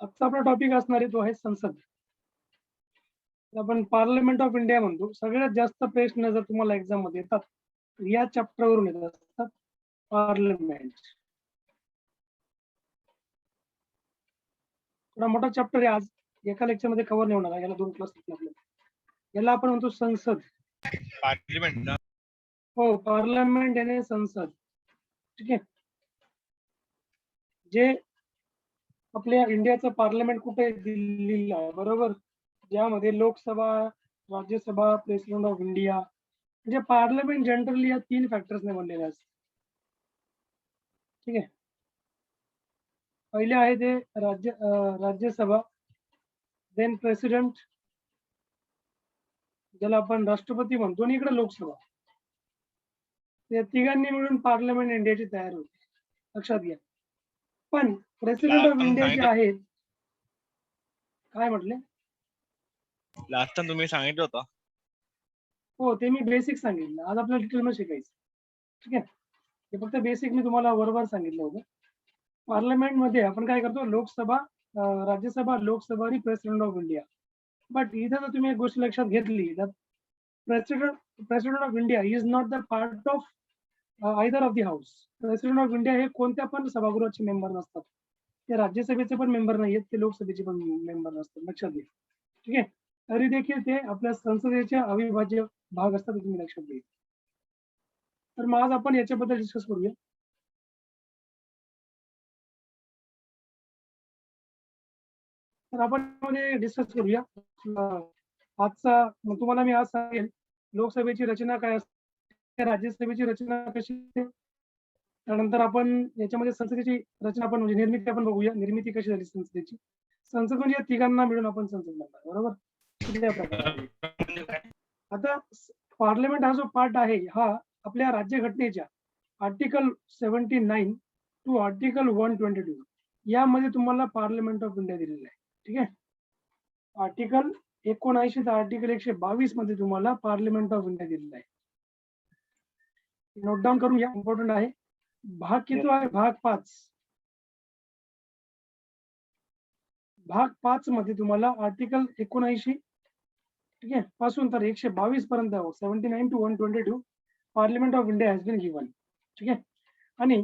आजचा आपला टॉपिक असणार आहे तो आहे संसद. आपण पार्लमेंट ऑफ इंडिया म्हणतो. सगळ्यात जास्त प्रश्न जर तुम्हाला एक्झाम मध्ये येतात या चॅप्टर वरून येत असतात. पार्लमेंट थोडा मोठा चॅप्टर आहे. आज एका लेक्चर मध्ये कव्हर नाही होणार आहे. याला 2 क्लास लागले. याला आपण म्हणतो संसद. पार्लिमेंट ना? हो, पार्लमेंट आणि संसद. ठीक आहे. जे आपल्या इंडियाचं पार्लमेंट कुठे दिल्लीला आहे, बरोबर, ज्यामध्ये Lok Sabha, Rajya Sabha, president of India, म्हणजे पार्लमेंट जनरली या 3 फॅक्टर्सने बनलेले असते. ठीक आहे. पहिले आहे ते राज्यसभा, देन प्रेसिडेंट, ज्याला आपण राष्ट्रपती म्हणतो, आणि इकडे लोकसभा. या तिघांनी मिळून पार्लमेंट इंडियाची तयार होते, लक्षात घ्या. पण प्रेसिडेंट ऑफ इंडिया जे आहेत, काय म्हटले? लास्ट टाइम तुम्ही सांगितलं होतं. हो, ते मी बेसिक सांगितलं. आज आपल्याला डिटेलमध्ये शिकायचं. ठीक आहे. हे फक्त बेसिक मी तुम्हाला बरोबर सांगितलं होतं. पार्लमेंट मध्ये आपण काय करतो, लोकसभा, राज्यसभा, लोकसभा आणि प्रेसिडेंट ऑफ इंडिया. बट इथं जर तुम्ही एक गोष्ट लक्षात घेतली तर president of India is not the part of either of the house. President of India हे कोणत्या पण सभागृहाचे मेंबर नसतात. ते राज्यसभेचे पण मेंबर नाही आहेत, ते लोकसभेचे पण मेंबर नसतात, लक्षात घ्या. ठीक आहे. तरी देखील ते आपल्या संसदेचे अविभाज्य भाग असतात, तुम्ही लक्षात घ्या. तर मग आज आपण याच्याबद्दल डिस्कस करूया. तर आपण डिस्कस करूया आजचा. मग तुम्हाला मी आज सांगेल लोकसभेची रचना काय असते, राज्यसभेची रचना कशी असते. त्यानंतर आपण याच्यामध्ये संसदेची रचना पण म्हणजे निर्मिती आपण बघूया, निर्मिती कशी झाली संसदेची. संसद म्हणजे तिघांना मिळून आपण संसद म्हणतात, बरोबर. कुठल्या प्रकारे आता पार्लमेंट हा जो पार्ट आहे हा आपल्या राज्यघटनेच्या आर्टिकल 79 टू आर्टिकल 122 यामध्ये तुम्हाला पार्लमेंट ऑफ इंडिया दिलेला आहे. ठीक आहे. आर्टिकल 79 ते आर्टिकल 122 मध्ये तुम्हाला पार्लमेंट ऑफ इंडिया दिलेला आहे. नोट डाऊन करून घ्या, इम्पॉर्टंट आहे. भाग किती आहे? भाग 5. भाग 5 मध्ये तुम्हाला आर्टिकल 79, ठीक आहे, पासून तर 122 पर्यंत 79 to 122 parliament of India has been given. ठीक आहे. आणि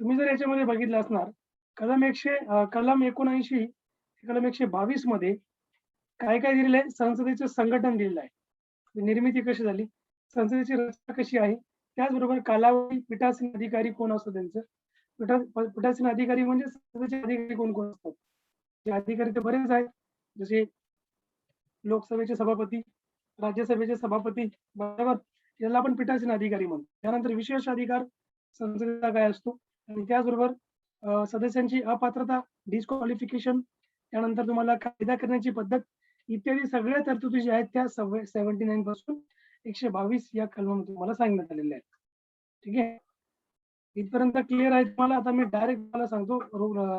तुम्ही जर याच्यामध्ये बघितलं असणार कलम 79 कलम 122 मध्ये काय काय दिलेलं आहे, संसदेचं संघटन दिलेलं आहे, निर्मिती कशी झाली, संसदेची रचना कशी आहे, त्याचबरोबर कालावधी, पीठासीन अधिकारी कोण असतो त्यांचं. पीठासीन अधिकारी म्हणजे संसदेचे अधिकारी कोण कोण असतात. जे अधिकारी तर बरेच आहेत, जसे लोकसभेचे सभापती, राज्यसभेचे सभापती, बरोबर, याला आपण पीठासीन अधिकारी म्हणतो. त्यानंतर विशेष अधिकार संसदेचा काय असतो, आणि त्याचबरोबर सदस्यांची अपात्रता, डिस्क्वालिफिकेशन, त्यानंतर तुम्हाला कायदा करण्याची पद्धत इत्यादी सगळ्या तरतुदी ज्या आहेत त्या 79 पासून 122 या कलमामध्ये तुम्हाला सांगण्यात आलेल्या आहेत. ठीक आहे. इथपर्यंत क्लिअर आहे तुम्हाला? आता मी डायरेक्ट मला सांगतो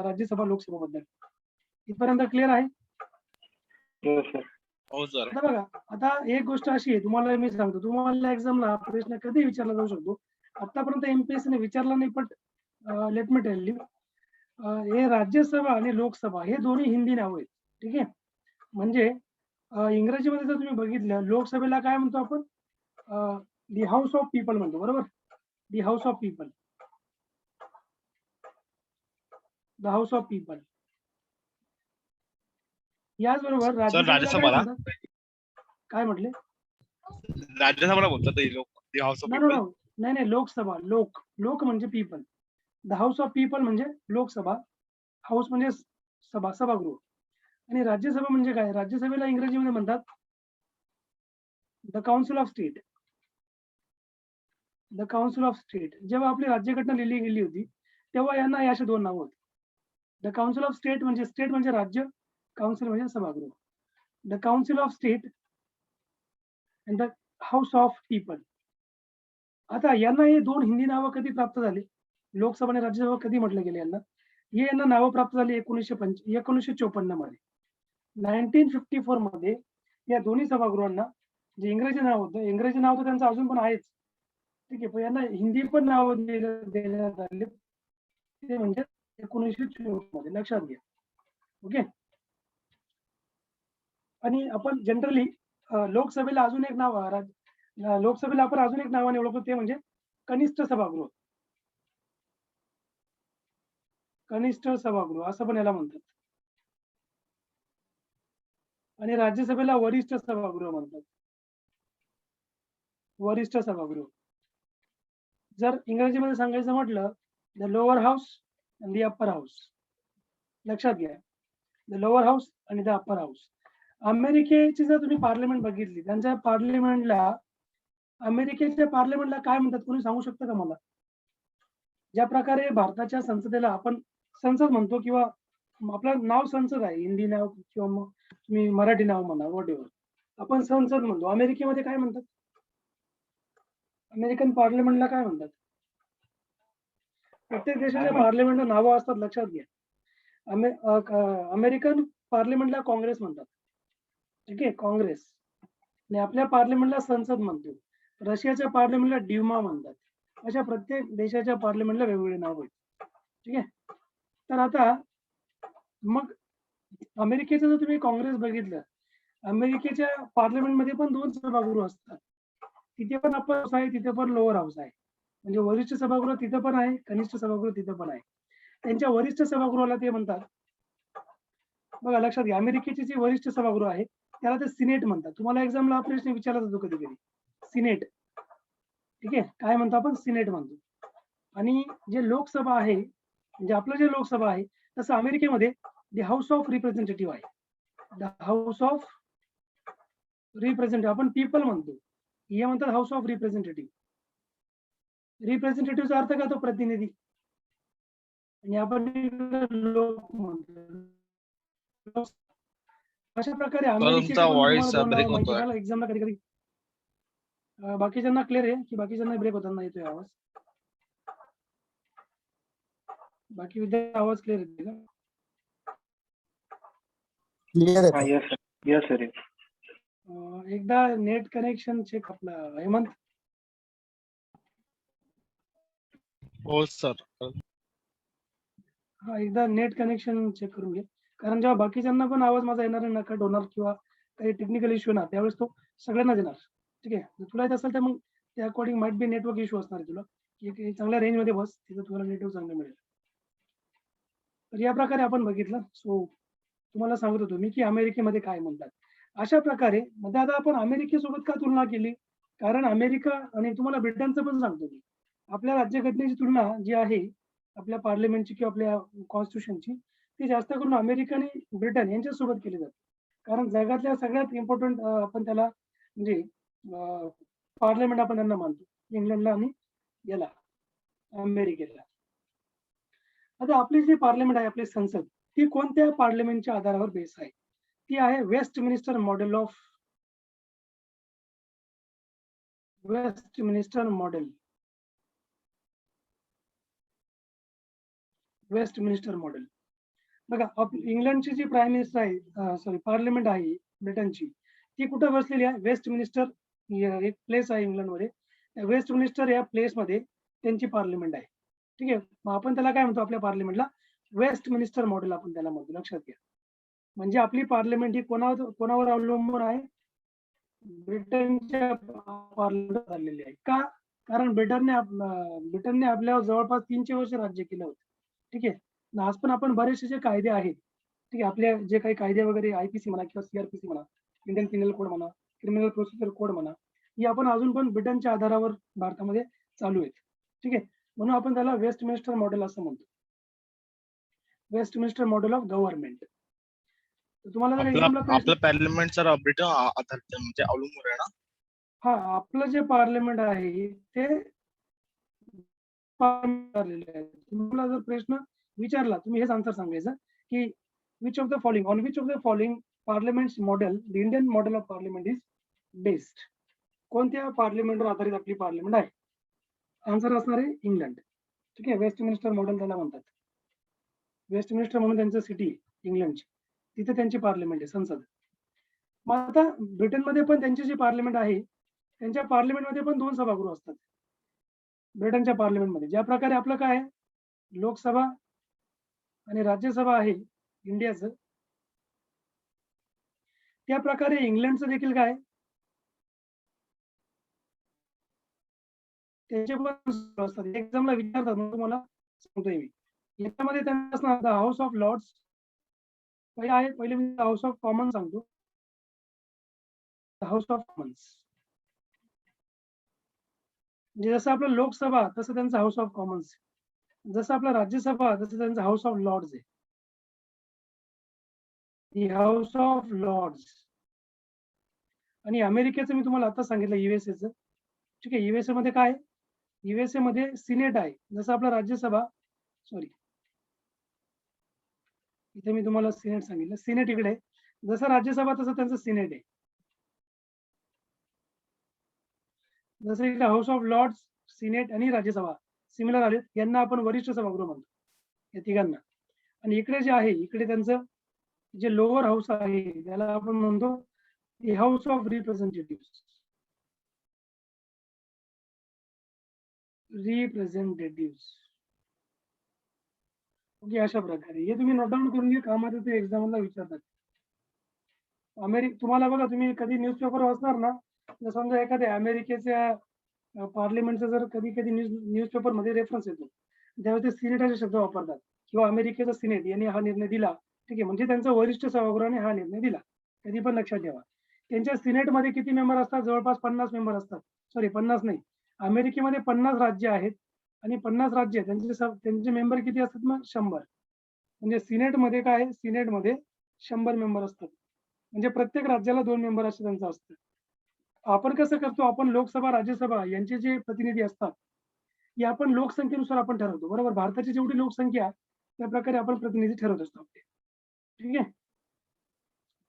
राज्यसभा लोकसभा बद्दल. इथपर्यंत क्लिअर आहे? हो सर. आता बघा, आता एक गोष्ट अशी आहे, तुम्हाला मी सांगतो, तुम्हाला एक्झामला प्रश्न कधी विचारला जाऊ शकतो, आतापर्यंत एमपीएससी ने विचारला नाही, पण लेट मी टेल यू, हे राज्यसभा आणि लोकसभा हे दोन्ही हिंदी नाव आहेत. ठीक आहे. म्हणजे इंग्रजीमध्ये जर तुम्ही बघितलं, लोकसभेला काय म्हणतो आपण, दी हाऊस ऑफ पीपल म्हणतो, बरोबर. The house of people, the house of people. याचबरोबर राज्यसभेला काय म्हटले, राज्यसभाला बोलतात दी हाऊस ऑफ पीपल. नाही, लोकसभा, लोक म्हणजे people, the house of people म्हणजे लोकसभा, हाऊस म्हणजे सभागृह, आणि राज्यसभा म्हणजे काय, राज्यसभेला इंग्रजीमध्ये म्हणतात the council of state. The council of state. जेव्हा आपली राज्यघटना लिहिली गेली होती तेव्हा यांना या अशी 2 नाव होती. द काउन्सिल ऑफ स्टेट म्हणजे राज्य, काउन्सिल म्हणजे सभागृह. The council of state and the house of people. आता यांना हे 2 हिंदी नावं कधी प्राप्त झाली, लोकसभा आणि राज्यसभा कधी म्हटलं गेले यांना, हे यांना नावं प्राप्त झाली 1954 मध्ये. 1954 मध्ये या दोन्ही सभागृहांना जे इंग्रजी नाव होतं, इंग्रजी नाव तर त्यांचं अजून पण आहेच, ठीक आहे, पण यांना हिंदी पण नाव देण्यात आले, ते म्हणजे 1954 मध्ये, लक्षात घ्या. ओके. आणि आपण जनरली लोकसभेला अजून एक नाव लोकसभेला आपण अजून एक नावाने ओळखतो ते म्हणजे कनिष्ठ सभागृह. कनिष्ठ सभागृह असं पण याला म्हणतात. आणि राज्यसभेला वरिष्ठ सभागृह म्हणतात. वरिष्ठ सभागृह. जर इंग्रजीमध्ये सांगायचं म्हटलं the lower house and the upper house. लक्षात घ्या. द लोअर हाऊस आणि द अप्पर हाऊस. अमेरिकेची जर तुम्ही पार्लिमेंट बघितली, त्यांच्या पार्लिमेंटला अमेरिकेच्या पार्लिमेंटला काय म्हणतात कोणी सांगू शकतं का मला? ज्या प्रकारे भारताच्या संसदेला आपण संसद म्हणतो किंवा आपलं नाव संसद आहे, हिंदी नाव किंवा मग तुम्ही मराठी नाव म्हणा, व्हॉटएव्हर. आपण संसद म्हणतो. अमेरिकेमध्ये काय म्हणतात? अमेरिकन पार्लिमेंटला काय म्हणतात? प्रत्येक देशाच्या पार्लिमेंटला नावं असतात, लक्षात घ्या. अमेरिकन पार्लिमेंटला काँग्रेस म्हणतात. ठीक आहे, काँग्रेस. आणि आपल्या पार्लिमेंटला संसद म्हणतो. रशियाच्या पार्लिमेंटला ड्युमा म्हणतात. अशा प्रत्येक देशाच्या पार्लिमेंटला वेगवेगळे नाव आहेत. ठीक आहे. तर आता मग अमेरिकेचं जर तुम्ही काँग्रेस बघितलं, अमेरिकेच्या पार्लिमेंटमध्ये पण 2 सभागृह असतात. तिथे पण अप्पर हाऊस आहे, तिथे पण लोअर हाऊस आहे. म्हणजे वरिष्ठ सभागृह तिथे पण आहे, कनिष्ठ सभागृह तिथे पण आहे. त्यांच्या वरिष्ठ सभागृहाला ते म्हणतात, बघा लक्षात घ्या, अमेरिकेची जी वरिष्ठ सभागृह आहे त्याला ते सिनेट म्हणतात. तुम्हाला एक्झामला हा प्रश्न विचारला जातो कधी कधी, सिनेट. ठीक आहे, काय म्हणतो आपण? सिनेट म्हणतो. आणि जे लोकसभा आहे, म्हणजे आपलं जे लोकसभा आहे, तसं अमेरिकेमध्ये द हाऊस ऑफ रिप्रेझेंटेटिव्ह आहे. द हाऊस ऑफ रिप्रेझेंटेटिव्ह आपण पीपल म्हणतो, हे म्हणतात हाऊस ऑफ रिप्रेझेंटेटिव्ह. रिप्रेझेंटेटिव्हचा अर्थ काय? तो प्रतिनिधी. आणि आपण लोक म्हणतो. अशा प्रकारे अमेरिकेचे तुमचा पण तुम्हाला व्हॉइस 2 ब्रेक नावं माहिती होतोय. झालं एक्झामला कधी कधी. बाकीच्यांना क्लिअर आहे की बाकीच्यांना ब्रेक होताना येतोय आवाज? बाकी विद्यार्थी आवाज क्लिअर येते का? क्लिअर हा, आहे. Yes sir, yes sir. एकदा नेट कनेक्शन चेक आपलं हेमंत. हो सर. हा, एकदा नेट कनेक्शन चेक करून घे. कारण जेव्हा बाकीच्यांना पण आवाज माझा येणार ना, कट होणार किंवा काही टेक्निकल इश्यू येणार त्यावेळेस तो सगळ्यांनाच येणार. ठीक आहे. जर तुला येत असेल तर मग त्या according might be network issue असणार आहे तुला, की चांगल्या रेंजमध्ये बस, तिथं तुम्हाला नेटवर्क चांगलं मिळेल. तर या प्रकारे आपण बघितलं. सो तुम्हाला सांगत होतो मी की अमेरिकेमध्ये काय म्हणतात. अशा प्रकारे म्हणजे आता आपण अमेरिकेसोबत का तुलना केली? कारण अमेरिका आणि तुम्हाला ब्रिटनचं पण सांगतो मी. आपल्या राज्यघटनेची तुलना जी आहे आपल्या पार्लिमेंटची किंवा आपल्या कॉन्स्टिट्यूशनची, ती जास्त करून अमेरिका आणि ब्रिटन यांच्यासोबत केली जाते. कारण जगातल्या सगळ्यात इम्पॉर्टंट आपण त्याला म्हणजे पार्लिमेंट आपण त्यांना मानतो, इंग्लंडला आणि याला अमेरिकेला. आता आपली जी पार्लिमेंट आहे, आपली संसद, ती कोणत्या पार्लिमेंटच्या आधारावर बेस आहे? ती आहे Westminster model of Westminster model. Westminster model. बघा, इंग्लंडची जी प्राईम मिनिस्टर आहे, सॉरी पार्लिमेंट आहे ब्रिटनची, ती कुठं बसलेली आहे? वेस्टमिनिस्टर एक प्लेस आहे इंग्लंडमध्ये. त्या वेस्टमिनिस्टर या प्लेसमध्ये त्यांची पार्लिमेंट आहे. ठीक आहे. मग आपण त्याला काय म्हणतो? आपल्या पार्लिमेंटला वेस्टमिनिस्टर मॉडेल आपण त्याला म्हणतो. लक्षात घ्या. म्हणजे आपली पार्लिमेंट ही कोणावर अवलंबून आहे? ब्रिटनच्या पार्लिमेंट झालेली आहे. का? कारण ब्रिटनने आपल्यावर जवळपास 300 वर्ष राज्य केलं होतं. ठीक आहे. आज पण आपण बरेचसे जे कायदे आहेत, ठीक आहे, आपले जे काही कायदे वगैरे IPC म्हणा किंवा CRPC म्हणा, इंडियन पिनल कोड म्हणा, क्रिमिनल प्रोसिजर कोड म्हणा, ही आपण अजून पण ब्रिटनच्या आधारावर भारतामध्ये चालू आहेत. ठीक आहे. म्हणून आपण त्याला वेस्टमिनिस्टर मॉडेल असं म्हणतो. Westminster model of government. तुम्हाला जर एक्झामला आपलं पार्लिमेंट सर ब्रिटन आधारित म्हणजे अवलंबून आहे ना? हा, आपलं जे पार्लिमेंट आहे ते तुम्हाला जर प्रश्न विचारला, तुम्ही हेच आन्सर सांगायचं की which of the following parliaments model the Indian model of parliament is based. कोणत्या पार्लिमेंटवर आधारित आपली पार्लिमेंट आहे? आन्सर असणार आहे इंग्लंड. ठीक आहे. वेस्टमिनिस्टर मॉडेल त्याला म्हणतात. वेस्टमिनिस्टर म्हणून त्यांचं सिटी इंग्लंडची, तिथे त्यांची पार्लिमेंट आहे, संसद. मग आता ब्रिटनमध्ये पण त्यांची जी पार्लिमेंट आहे, त्यांच्या पार्लिमेंटमध्ये पण 2 सभागृह असतात. ब्रिटनच्या पार्लिमेंटमध्ये ज्या प्रकारे आपलं काय आहे, लोकसभा आणि राज्यसभा आहे इंडियाचं, त्या प्रकारे इंग्लंडचं देखील काय त्याचे पण असतात. एक्झामला विचारतात म्हणून तुम्हाला सांगतोय मी. याच्यामध्ये त्यांना असणार द हाऊस ऑफ लॉर्ड्स पहिले मी हाऊस ऑफ कॉमन्स सांगतो. हाऊस ऑफ कॉमन्स म्हणजे जसं आपलं लोकसभा तसं त्यांचं हाऊस ऑफ कॉमन्स, जसं आपलं राज्यसभा तसं त्यांचं हाऊस ऑफ लॉर्ड्स आहे. दी हाऊस ऑफ लॉर्ड्स. आणि अमेरिकेचं मी तुम्हाला आता सांगितलं युएसएचं. ठीक आहे, युएसए मध्ये काय युएसए मध्ये सिनेट आहे. जसं आपलं राज्यसभा सॉरी इथे मी तुम्हाला सिनेट सांगितलं, सिनेट इकडे आहे. जसं राज्यसभा तसं त्यांचं सिनेट आहे. जसं इकडे हाऊस ऑफ लॉर्ड्स, सिनेट आणि राज्यसभा सिमिलर आले, यांना आपण वरिष्ठ सभागृह म्हणतो या तिघांना. आणि इकडे जे आहे इकडे त्यांचं जे लोअर हाऊस आहे त्याला आपण म्हणतो हाऊस ऑफ रिप्रेझेंटेटिव्ह. ओके, अशा प्रकारे हे तुम्ही नोट डाऊन करून घ्या, कामात ते एक्झामला विचारतात. तुम्हाला बघा, तुम्ही कधी न्यूजपेपर वाचणार ना, जर समजा एखाद्या अमेरिकेच्या पार्लिमेंटचा जर कधी कधी न्यूजपेपर मध्ये रेफरन्स येतो, त्यावेळी ते सिनेट असे शब्द वापरतात किंवा अमेरिकेचा सिनेट यांनी हा निर्णय दिला. ठीक आहे, म्हणजे त्यांचा वरिष्ठ सभागृहाने हा निर्णय दिला. कधी पण लक्षात ठेवा, त्यांच्या सिनेटमध्ये किती मेंबर असतात? जवळपास 50 मेंबर असतात. सॉरी 50 नाही, अमेरिकेमध्ये 50 राज्य आहेत आणि 50 राज्य त्यांचे मेंबर किती असतात? मग 100. म्हणजे सिनेटमध्ये काय सिनेटमध्ये 100 मेंबर असतात. म्हणजे प्रत्येक राज्याला 2 मेंबर असं त्यांचं असतं. आपण कसं करतो, आपण लोकसभा राज्यसभा यांचे जे प्रतिनिधी असतात हे आपण लोकसंख्येनुसार आपण ठरवतो. बरोबर, भारताची जेवढी लोकसंख्या त्या प्रकारे आपण प्रतिनिधी ठरवत असतो आपले. ठीक आहे,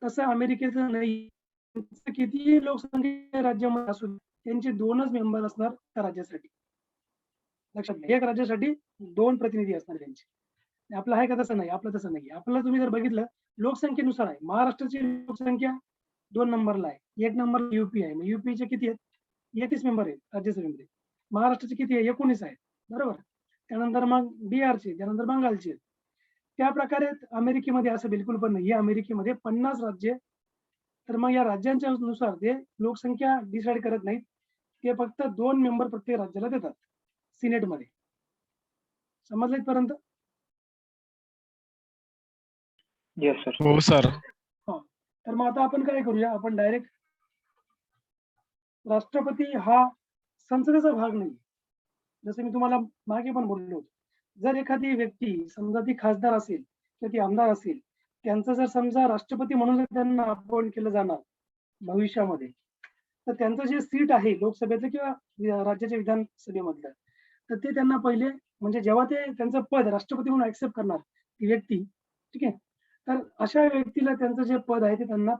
तसं अमेरिकेचं नाही. कितीही लोकसंख्या राज्यामध्ये असू त्यांचे 2च मेंबर असणार त्या राज्यासाठी. लक्षात घ्या, एक राज्यासाठी 2 प्रतिनिधी असणार त्यांचे. आपलं आहे का? तसं नाही, आपलं तसं नाही. आपल्याला तुम्ही जर बघितलं लोकसंख्येनुसार आहे. महाराष्ट्राची लोकसंख्या 2 नंबरला आहे, 1 नंबर युपी आहे. मग युपीचे किती आहेत? 31 मेंबर आहेत राज्यसभेमध्ये. महाराष्ट्राचे किती आहे? 19 आहेत. बरोबर, त्यानंतर मग बिहारचे, त्यानंतर बंगालचे. त्या प्रकारे अमेरिकेमध्ये असं बिलकुल पण नाही. अमेरिकेमध्ये 50 राज्य, तर मग या राज्यांच्या नुसार ते लोकसंख्या डिसाईड करत नाहीत. ते फक्त 2 मेंबर प्रत्येक राज्याला देतात सिनेटमध्ये. समजलं इथपर्यंत? Yes sir. हो सर. तर मग आता आपण काय करूया, आपण डायरेक्ट राष्ट्रपती हा संसदेचा भाग नाही. जसं मी तुम्हाला मागे पण बोललो, जर एखादी व्यक्ती समजा ती खासदार असेल किंवा ती आमदार असेल, त्यांचं जर समजा राष्ट्रपती म्हणून जर त्यांना अपॉइंट केलं जाणार भविष्यामध्ये, तर त्यांचं जे सीट आहे लोकसभेचं किंवा राज्याच्या विधानसभेमधलं, तर ते त्यांना पहिले म्हणजे जेव्हा ते त्यांचं पद राष्ट्रपती म्हणून ऍक्सेप्ट करणार ती व्यक्ती, ठीक आहे, तर अशा व्यक्तीला त्यांचं जे पद आहे ते त्यांना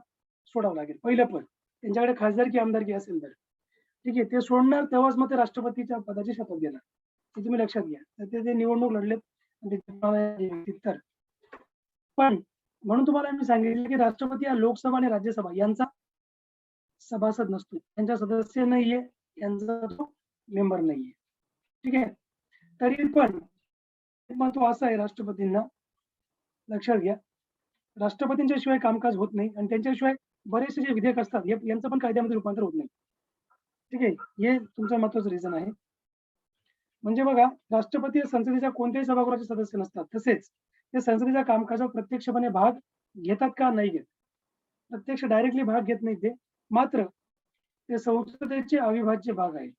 सोडावं लागेल. पहिलं पद त्यांच्याकडे खासदारकी आमदारकी असेल तर, ठीक आहे, ते सोडणार तेव्हाच मग ते राष्ट्रपतीच्या पदाची शपथ घेणार. हे तुम्ही लक्षात घ्या. तर ते निवडणूक लढलेत तर पण म्हणून तुम्हाला मी सांगितलं की राष्ट्रपती हा लोकसभा आणि राज्यसभा यांचा सभासद नसतो, त्यांचा सदस्य नाहीये, यांचा तो मेंबर नाहीये. ठीक आहे, तरी पण महत्व असं आहे राष्ट्रपतींना, लक्षात घ्या, राष्ट्रपतींच्या शिवाय कामकाज होत नाही आणि त्यांच्याशिवाय बरेचसे जे विधेयक असतात यांचं पण कायद्यामध्ये रूपांतर होत नाही. ठीक आहे, हे तुमचं महत्वाचं रिझन आहे. म्हणजे बघा, राष्ट्रपती संसदेच्या कोणत्याही सभागृहाचे सदस्य नसतात, तसेच ते संसदेच्या कामकाजात प्रत्यक्षपणे भाग घेतात का? नाही घेत. प्रत्यक्ष डायरेक्टली भाग घेत नाही ते, मात्र ते संसदेचे अविभाज्य भाग आहे.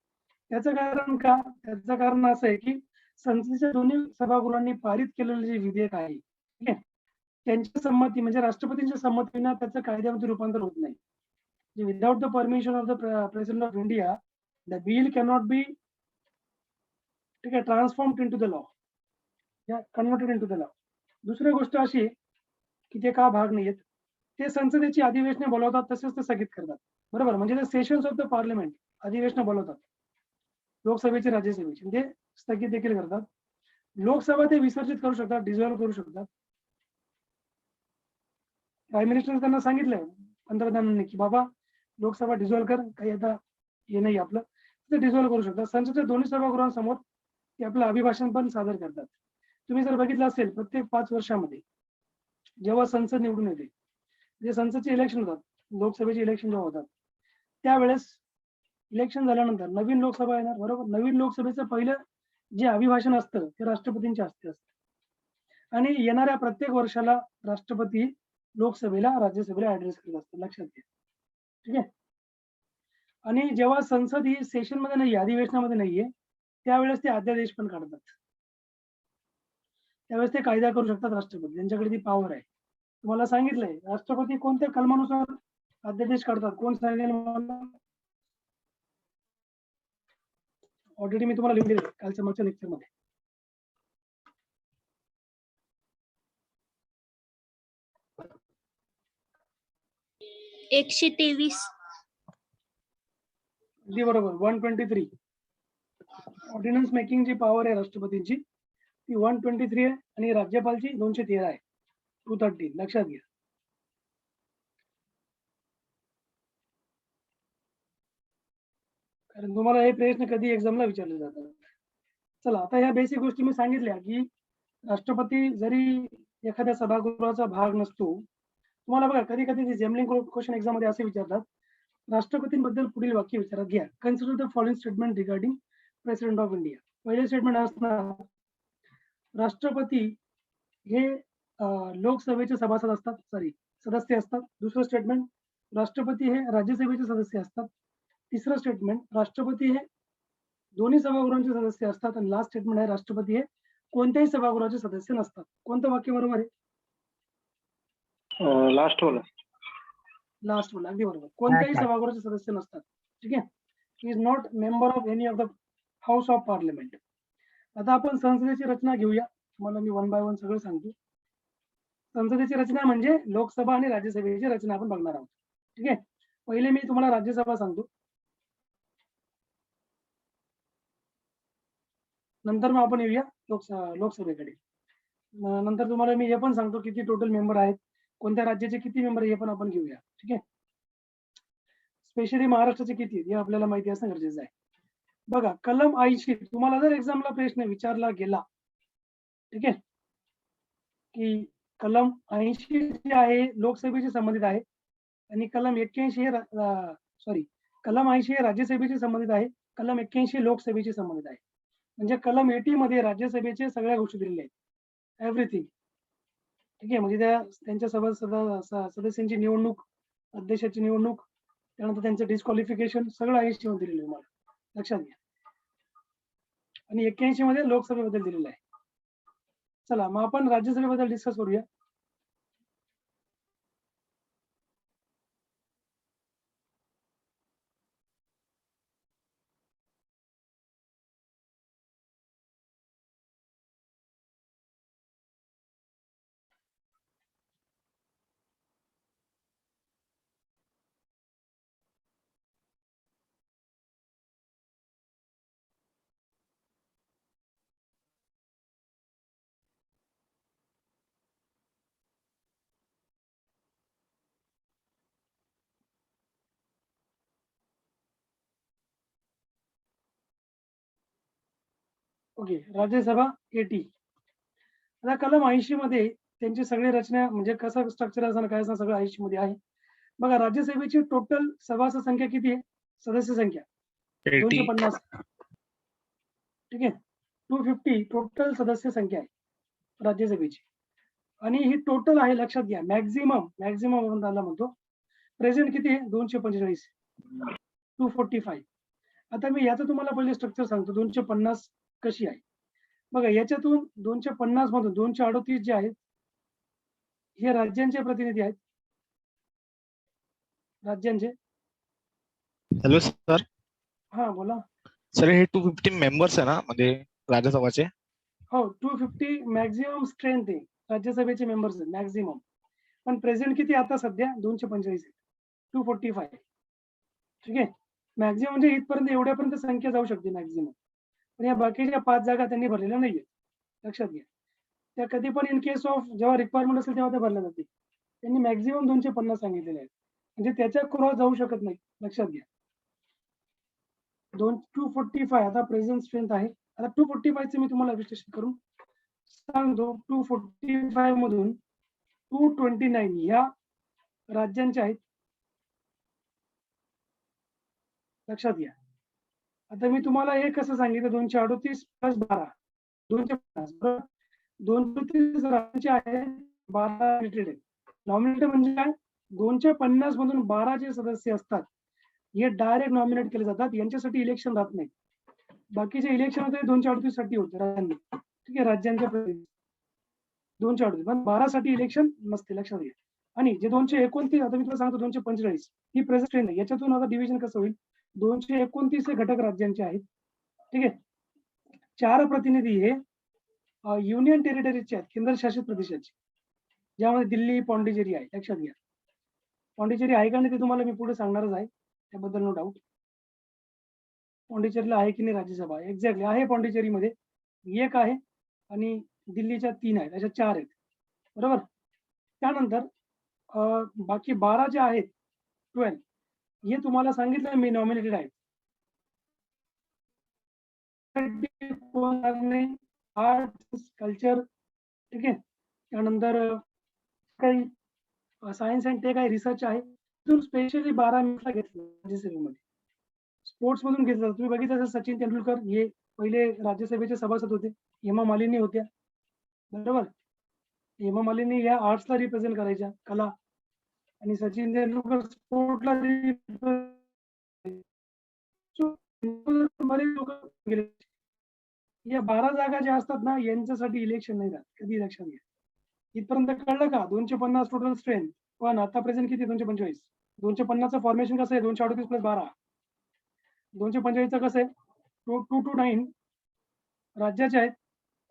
त्याचं कारण का? त्याचं कारण असं आहे की संसदेच्या दोन्ही सभागृहांनी पारित केलेले जे विधेयक आहे, ठीक आहे, त्यांची संमती म्हणजे राष्ट्रपतींच्या संमतीने त्याचं कायद्यामध्ये रूपांतर होत नाही. Without the permission of the president of India the bill cannot be, ठीक आहे, ट्रान्सफॉर्म्ड इनटू द लॉ या कन्वर्टेड इनटू द लॉ. दुसरी गोष्ट अशी की ते का भाग नाही येत, ते संसदेची अधिवेशने बोलवतात तसेच ते स्थगित करतात. बरोबर, म्हणजे ते सेशन्स ऑफ द पार्लिमेंट अधिवेशनं बोलवतात लोकसभेची राज्यसभेची, म्हणजे स्थगित देखील करतात. लोकसभा ते विसर्जित करू शकतात, डिझॉल्व्ह करू शकतात. प्राईम मिनिस्टर त्यांना सांगितलंय पंतप्रधानांनी की बाबा लोकसभा डिझॉल्व्ह कर, काही आता हे नाही आपलं, ते डिझॉल्व्ह करू शकतात. संसदेच्या दोन्ही सभागृहांसमोर ते आपलं अभिभाषण पण सादर करतात. तुम्ही जर बघितलं असेल प्रत्येक 5 वर्षामध्ये जेव्हा संसद निवडून येते, जे संसदचे इलेक्शन होतात, लोकसभेचे इलेक्शन जेव्हा होतात त्यावेळेस इलेक्शन झाल्यानंतर नवीन लोकसभा येणार, बरोबर. नवीन लोकसभेचं पहिलं जे अभिभाषण असतं ते राष्ट्रपतींच्या हस्ते असतं आणि येणाऱ्या प्रत्येक वर्षाला राष्ट्रपती लोकसभेला राज्यसभेला ऍड्रेस करत असतात, लक्षात घ्या. ठीक आहे. आणि जेव्हा संसद ही सेशन मध्ये नाहीये, अधिवेशनामध्ये नाहीये, त्यावेळेस ते अध्यादेश पण काढतात. त्यावेळेस ते कायदा करू शकतात राष्ट्रपती, त्यांच्याकडे ती पॉवर आहे. तुम्हाला सांगितलंय राष्ट्रपती कोणत्या कलमानुसार अध्यादेश काढतात, कोण सांगेल मला? ऑलरेडी मी तुम्हाला लिहून दिले कालच्या मागच्या लेक्चर मध्ये. एकशे 23. अगदी बरोबर. 123 ऑर्डिनन्स मेकिंग जी पॉवर आहे राष्ट्रपतींची ती 123 आहे आणि राज्यपालची 213 आहे, 230. लक्षात घ्या. कारण तुम्हाला हे प्रश्न कधी एक्झामला विचारले जातात. चला, आता ह्या बेसिक गोष्टी मी सांगितल्या की राष्ट्रपती जरी एखाद्या सभागृहाचा भाग नसतो, तुम्हाला बघा कधी कधी जेमलिंग क्वेश्चन एक्झाम मध्ये असे विचारतात, राष्ट्रपतींबद्दल पुढील वाक्य विचारात घ्या. Consider the following statement regarding president of India. पहिले स्टेटमेंट असणार राष्ट्रपती हे लोकसभेचे सभासद असतात, सदस्य असतात. दुसरं स्टेटमेंट राष्ट्रपती हे राज्यसभेचे सदस्य असतात. तिसरं स्टेटमेंट राष्ट्रपती हे दोन्ही सभागृहांचे सदस्य असतात. आणि लास्ट स्टेटमेंट आहे राष्ट्रपती हे कोणत्याही सभागृहाचे सदस्य नसतात. कोणतं वाक्य बरोबर आहे? लास्ट वाला. लास्ट वाला अगदी बरोबर. कोणत्याही सभागृहाचे सदस्य नसतात. ठीक आहे. He is not member of any of the house of parliament. आता आपण संसदेची रचना घेऊया. तुम्हाला मी 1 बाय 1 सगळं सांगतो. संसदेची रचना म्हणजे लोकसभा आणि राज्यसभेची रचना आपण बघणार आहोत. ठीक आहे. पहिले मी तुम्हाला राज्यसभा सांगतो, नंतर मग आपण येऊया लोकसभेकडे. नंतर तुम्हाला मी हे पण सांगतो किती टोटल मेंबर आहेत, कोणत्या राज्याचे किती मेंबर हे पण आपण घेऊया. ठीक आहे. स्पेशली महाराष्ट्राचे किती आहेत हे आपल्याला माहिती असणं गरजेचं आहे. बघा, कलम 80 तुम्हाला जर एक्झामला प्रश्न विचारला गेला, ठीक आहे, की कलम 80 जे आहे लोकसभेशी संबंधित आहे आणि कलम 81 हे कलम 80 हे राज्यसभेशी संबंधित आहे, कलम 81 लोकसभेशी संबंधित आहे. म्हणजे कलम 80 मध्ये राज्यसभेचे सगळ्या गोष्टी दिलेल्या आहेत, एव्हरीथिंग. ठीक आहे. म्हणजे त्यांच्या सदस्यांची निवडणूक, अध्यक्षाची निवडणूक, त्यानंतर त्यांचं डिस्क्वालिफिकेशन सगळं 80 मध्ये दिलेलं आहे, लक्षात घ्या. आणि 81 मध्ये लोकसभेबद्दल दिलेलं आहे. चला, मग आपण राज्यसभेबद्दल डिस्कस करूया. ओके. राज्यसभा 80. आता कलम 80 मध्ये त्यांची सगळी रचना म्हणजे कसं स्ट्रक्चर असणं काय असणं सगळं 80 मध्ये आहे. बघा, राज्यसभेची टोटल सभासद संख्या किती आहे? सदस्य संख्या 250. ठीक आहे. 250 टोटल सदस्य संख्या आहे राज्यसभेची. आणि ही टोटल आहे, लक्षात घ्या. मॅक्झिमम आला म्हणतो. प्रेझेंट किती आहे? 245, 245. आता मी याचं तुम्हाला पहिले स्ट्रक्चर सांगतो. 250 कशी आहे बघा. याच्यातून 250 मधून 238 जे आहेत हे राज्यांचे प्रतिनिधी आहेत, राज्यांचे. Hello sir. हा, बोला सर, हे 250 मेंबर्स आहे ना म्हणजे राज्यसभाचे? हो, 250 मॅक्झिमम स्ट्रेंथ आहे राज्यसभेचे मेंबर्स मॅक्झिमम. पण प्रेझेंट किती आता सध्या? 245 आहे, 245. ठीक आहे. मॅक्झिमम म्हणजे इथपर्यंत, एवढ्यापर्यंत संख्या जाऊ शकते मॅक्झिमम. पण या बाकीच्या 5 जागा त्यांनी भरलेल्या नाहीये, लक्षात घ्या. त्या कधी पण इन केस ऑफ जेव्हा रिक्वायरमेंट असेल तेव्हा त्या भरल्या जातील. त्यांनी मॅक्झिमम 250 सांगितलेले आहेत, म्हणजे त्याच्या क्रॉस जाऊ शकत नाही, लक्षात घ्या. 245 आता प्रेझेंट स्ट्रेंथ आहे. आता 245 चे मी तुम्हाला विश्लेषण करून सांगतो. 245 मधून 229 या राज्यांचे आहेत लक्षात घ्या. आता मी तुम्हाला हे कसं सांगितलं 238 प्लस 12 250 बरोबर. 230 राज्याचे आहे 12 नॉमिनेटेड आहेत. नॉमिनेटेड म्हणजे काय? 250 मधून 12 जे सदस्य असतात हे डायरेक्ट नॉमिनेट केले जातात. यांच्यासाठी इलेक्शन राहत नाही. बाकीचे इलेक्शन होते 238 साठी होते राज्यांनी. ठीक आहे, राज्यांच्या 238 पण 12 साठी इलेक्शन नसते, लक्षात घ्या. आणि जे 229 आता मी तुला सांगतो 245 ही प्रेसिडेंट आहे. याच्यातून आता डिव्हिजन कसं होईल? 229 हे घटक राज्यांचे आहेत. ठीक आहे, 4 प्रतिनिधी हे युनियन टेरिटरीजचे आहेत, केंद्रशासित प्रदेशाचे, ज्यामध्ये दिल्ली, पॉंडिचेरी आहे. लक्षात घ्या. पॉंडिचेरी आहे का नाही ते तुम्हाला मी पुढे सांगणारच आहे, त्याबद्दल नो डाऊट. पॉंडिचेरीला आहे की नाही राज्यसभा? एक्झॅक्टली आहे. पॉंडिचेरीमध्ये एक आहे आणि दिल्लीच्या 3 आहेत, अशा 4 आहेत. बरोबर. त्यानंतर बाकी 12 जे आहेत 12 हे तुम्हाला सांगितलं मी नॉमिनेटेड आहेत. आर्ट, कल्चर, ठीक आहे. त्यानंतर काही सायन्स अँड टेक आहे, रिसर्च आहे. तिथून स्पेशली 12 मिनिटला घेतलं राज्यसभेमध्ये. स्पोर्ट्स मधून घेतलं. तुम्ही बघितलं सचिन तेंडुलकर हे पहिले राज्यसभेचे सभासद होते. हेमा मालिनी होत्या, बरोबर. हेमा मालिनी या आर्ट्सला रिप्रेझेंट करायच्या, कला, आणि सचिन तेंडुलकर स्पोर्टला गेले. या 12 जागा ज्या असतात ना यांच्यासाठी इलेक्शन नाही राहत कधी, लक्षात घ्या. इथपर्यंत कळलं का? 250 टोटल स्ट्रेंथ, पण आता प्रेझेंट किती? 245. 250चं फॉर्मेशन कसं आहे? 238 प्लस 12. 245चं कसं आहे? 229 राज्याचे आहेत,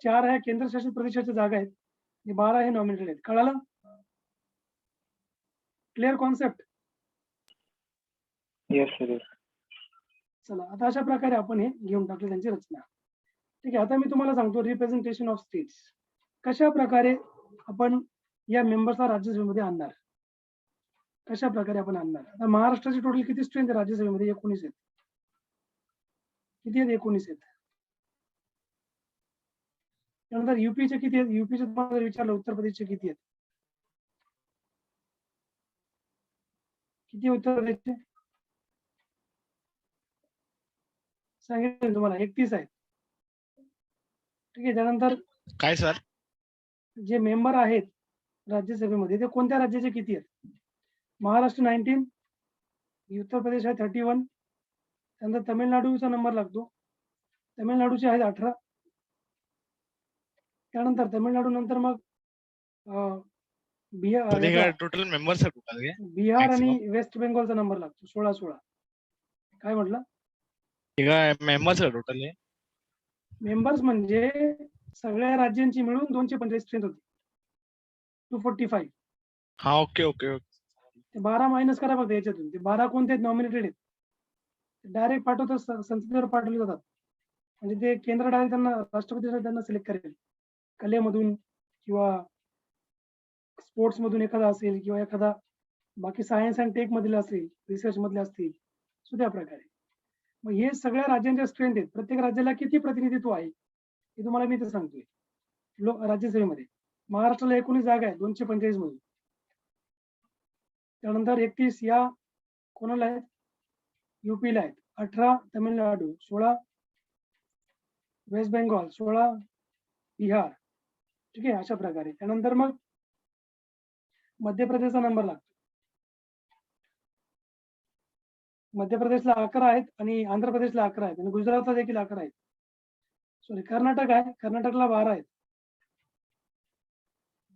4 आहे केंद्रशासित प्रदेशाच्या जागा आहेत, 12 हे नॉमिनेटेड आहेत. कळालं? Clear concept? Yes sir. चला, आता अशा प्रकारे आपण हे घेऊन टाकले त्यांची रचना. ठीक आहे, आता मी तुम्हाला सांगतो रिप्रेझेंटेशन ऑफ स्टेट्स कशा प्रकारे आपण या मेंबर्सला राज्यसभेमध्ये आणणार. कशा प्रकारे आपण आणणार? आता महाराष्ट्राची टोटल किती स्ट्रेंथ आहे राज्यसभेमध्ये? 19 आहेत. किती आहेत? 19 आहेत. त्यानंतर युपीचे किती आहेत? युपीचे तुम्हाला विचारलं उत्तर प्रदेशचे किती आहेत? किती उत्तर प्रदेशचे? सांगितलं तुम्हाला 31 आहेत. ठीक आहे. त्यानंतर काय सर? जे मेंबर आहेत राज्यसभेमध्ये ते कोणत्या राज्याचे किती आहेत? महाराष्ट्र 19, उत्तर प्रदेश आहे 31, त्यानंतर तमिळनाडूचा नंबर लागतो, तमिळनाडूचे आहेत 18. त्यानंतर तमिळनाडू नंतर मग बिहार, टोटल मेंबर्स आहे टोटल बिहार आणि वेस्ट बेंगॉलचा नंबर लागतो 16. काय म्हटलं? मेंबर्स आहे टोटल मेंबर्स म्हणजे सगळ्या राज्यांची मिळून 245 स्ट्रेंथ होती, 245. हा, ओके ओके ओके. ते 12 मायनस करा फक्त याच्यातून. ते 12 कोणते आहेत? नॉमिनेटेड आहेत. डायरेक्ट पाठवतात, संसदेवर पाठवले जातात. म्हणजे ते केंद्र डायरेक्ट त्यांना, राष्ट्रपती त्यांना सिलेक्ट करेल. कलेमधून किंवा स्पोर्ट्स मधून एखादा असेल किंवा एखादा बाकी सायन्स अँड टेक मधले असेल, रिसर्च मधले असतील, सो त्या प्रकारे. मग हे सगळ्या राज्यांच्या स्ट्रेंथ आहेत. प्रत्येक राज्याला किती प्रतिनिधित्व आहे हे तुम्हाला मी इथे सांगतोय. राज्यसभेमध्ये महाराष्ट्राला 19 जागा आहेत 245 मधून. त्यानंतर 31 या कोणाला आहेत? युपीला आहेत. 18 तमिळनाडू, 16 वेस्ट बेंगॉल, 16 बिहार. ठीक आहे, अशा प्रकारे. त्यानंतर मग मध्य प्रदेशचा नंबर लागतो. मध्य प्रदेशला 11 आहेत आणि आंध्र प्रदेशला 11 आहेत आणि गुजरातला देखील 11 आहेत. सॉरी, कर्नाटक आहे, कर्नाटकला 12 आहेत.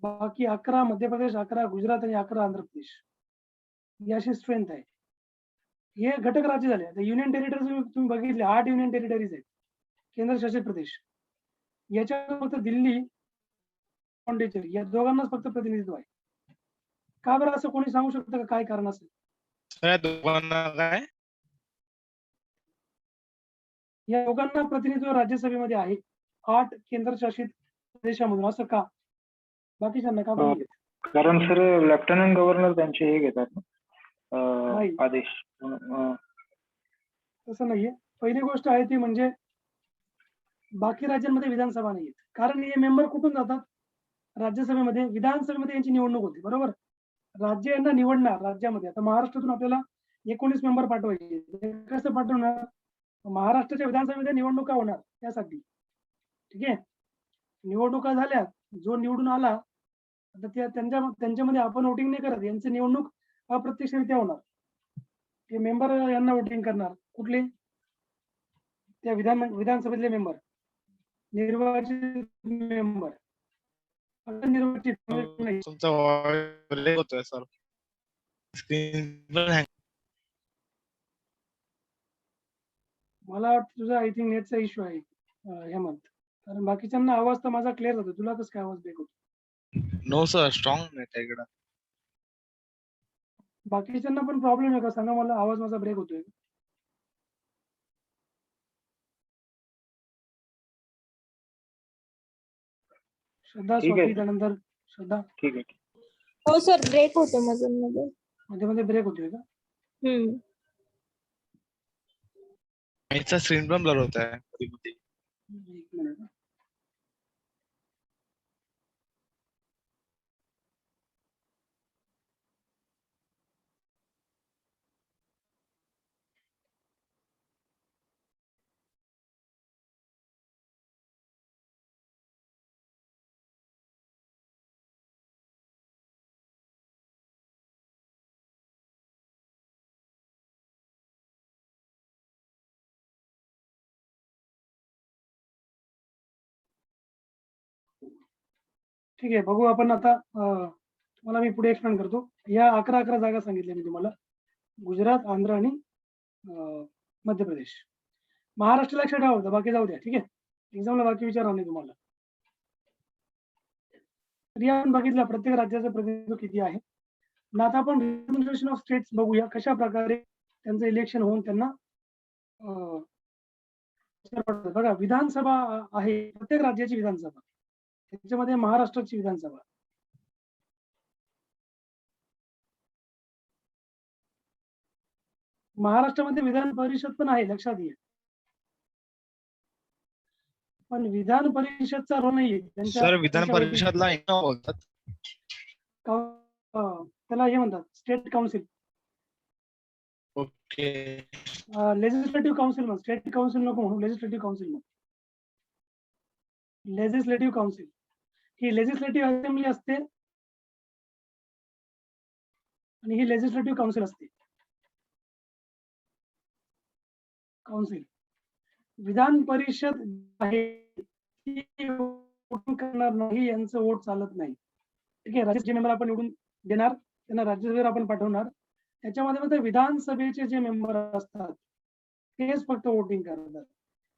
बाकी 11 मध्य प्रदेश, 11 गुजरात आणि 11 आंध्र प्रदेश. ही अशी स्ट्रेंथ आहे. हे घटक राज्य झाले. आता युनियन टेरिटरीज तुम्ही बघितले 8 युनियन टेरिटरीज आहेत, केंद्रशासित प्रदेश. याच्यात फक्त दिल्ली, पॉंडिचेरी या दोघांनाच फक्त प्रतिनिधित्व आहे. का बरं असं कोणी सांगू शकतं का? काय कारण असेल? काय? या दोघांना प्रतिनिधित्व राज्यसभेमध्ये आहे 8 केंद्रशासित प्रदेशामधून. असं का? बाकीच्यांना का बरं? कारण सर लेफ्टनंट गव्हर्नर त्यांचे हे घेतात नाही, आदेश. तसं नाहीये. पहिली गोष्ट आहे ती म्हणजे बाकी राज्यांमध्ये विधानसभा नाहीये. कारण हे मेंबर कुठून जातात? राज्यसभेमध्ये. विधानसभेमध्ये यांची निवडणूक होते, बरोबर. राज्य यांना निवडणार राज्यामध्ये. आता महाराष्ट्रातून आपल्याला 19 मेंबर पाठवायचे. ते कसं पाठवणार? महाराष्ट्राच्या विधानसभेच्या निवडणुका होणार त्यासाठी. ठीक आहे. निवडणुका झाल्या, जो निवडून आला आता त्यांच्यामध्ये आपण वोटिंग नाही करत, यांची निवडणूक अप्रत्यक्षरित्या होणार. ते मेंबर यांना वोटिंग करणार. कुठले? त्या विधानसभेतले मेंबर, निर्वाचित मेंबर. निर्वाचित नाही. तुमचा व्हॉइस होतोय सर. स्क्रीन पण हँग. मला वाटतं तुझा आय थिंक नेटचा इश्यू आहे हेमंत, कारण बाकीच्यांना आवाज तर माझा क्लिअर होतो, तुला कसं काय आवाज ब्रेक होतो? नो सर, स्ट्रॉंग नेट आहे इकडं. बाकीच्यांना पण प्रॉब्लेम आहे का सांगा मला, आवाज माझा ब्रेक होतोय? श्रद्धा, ठीक आहे. स्वाती, त्यानंतर श्रद्धा. ठीक आहे. हो सर, ब्रेक होतो मधून मध्ये. मध्ये मध्ये ब्रेक होतोय का? माईकचा स्क्रीन पण ब्लर होत आहे कधी कधी. एक मिनिट. ठीक आहे, बघू आपण आता. तुम्हाला मी पुढे एक्सप्लेन करतो. या 11 जागा सांगितल्या मी तुम्हाला, गुजरात, आंध्र आणि मध्य प्रदेश. महाराष्ट्र लक्षात ठेवा होतं, बाकी जाऊ द्या. ठीक आहे, एक्झामला बाकी विचारणार नाही तुम्हाला. तर या आपण बघितलं प्रत्येक राज्याचं प्रतिनिधित्व किती आहे. ना आता आपण रिप्रेझेंटेशन ऑफ स्टेट्स बघूया, कशा प्रकारे त्यांचं इलेक्शन होऊन त्यांना बघा. विधानसभा आहे प्रत्येक राज्याची विधानसभा, त्याच्यामध्ये महाराष्ट्राची विधानसभा. महाराष्ट्रामध्ये विधान परिषद पण आहे, लक्षात घ्या. पण विधान परिषदचा रोल नाहीये सर विधान परिषदला इंग्रजी बोलतात. त्याला हे म्हणतात state council. Okay. Legislative council म्हणून, स्टेट काउन्सिल नको म्हणून, लेजिस्लेटिव्ह काउन्सिल म्हणून. लेजिस्लेटिव्ह काउन्सिल ही लेजिस्लेटिव्ह असेंब्ली असते आणि ही लेजिस्लेटिव्ह काउन्सिल असते. काउन्सिल विधान परिषद आहे ती वोटिंग करणार नाही, यांचं वोट चालत नाही. ठीक आहे, राज्याचे मेंबर आपण निवडून देणार, त्यांना राज्यसभेवर आपण पाठवणार. त्याच्यामध्ये मग विधानसभेचे जे मेंबर असतात तेच फक्त वोटिंग करतात.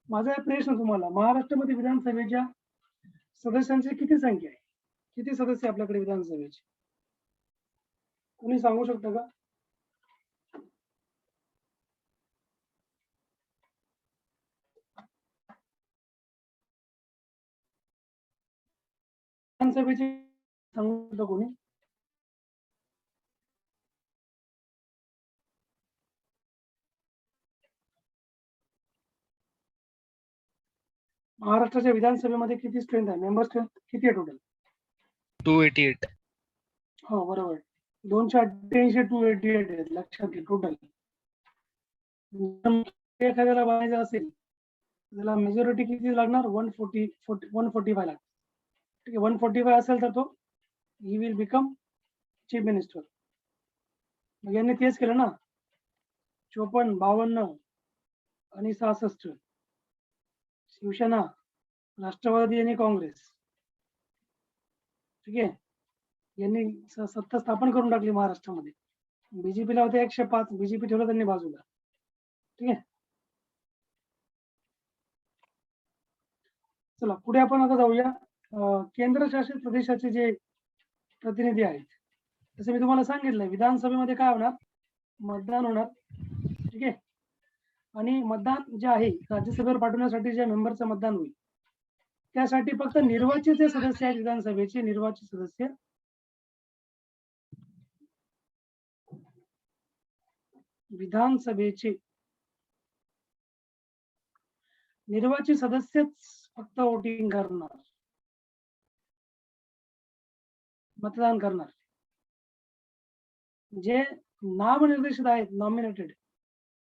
माझा प्रश्न तुम्हाला, महाराष्ट्रामध्ये विधानसभेच्या सदस्यांची किती संख्या आहे? किती सदस्य आपल्याकडे विधानसभेचे? कोणी सांगू शकतं का? विधानसभेचे सांगू शकतं कोणी? महाराष्ट्राच्या विधानसभेमध्ये किती स्ट्रेंथ आहे? मेंबर स्ट्रेंथ किती आहे टोटल? 288. हो बरोबर, 288 288 आहेत, लक्षात घे टोटल. एखाद्याला बनायचं असेल त्याला मेजॉरिटी किती लागणार? 145 लागणार. ठीक आहे, 145 असेल तर तो he will become chief minister. मग यांनी तेच केलं ना, 54, 52 आणि 66. शिवसेना, राष्ट्रवादी आणि काँग्रेस. ठीक आहे, यांनी सत्ता स्थापन करून टाकली महाराष्ट्रामध्ये. बीजेपीला होते 105, बीजेपी ठेवलं त्यांनी बाजूला. ठीक आहे, चला पुढे आपण आता जाऊया. केंद्रशासित प्रदेशाचे जे प्रतिनिधी आहेत, जसं मी तुम्हाला सांगितलं, विधानसभेमध्ये काय होणार? मतदान होणार. ठीक आहे, आणि मतदान जे आहे राज्यसभेवर पाठवण्यासाठी ज्या मेंबरचं मतदान होईल त्यासाठी फक्त निर्वाचित जे सदस्य आहेत विधानसभेचे, निर्वाचित सदस्य विधानसभेचे निर्वाचित सदस्यच फक्त वोटिंग करणार, मतदान करणार. जे नामनिर्देशित आहेत नॉमिनेटेड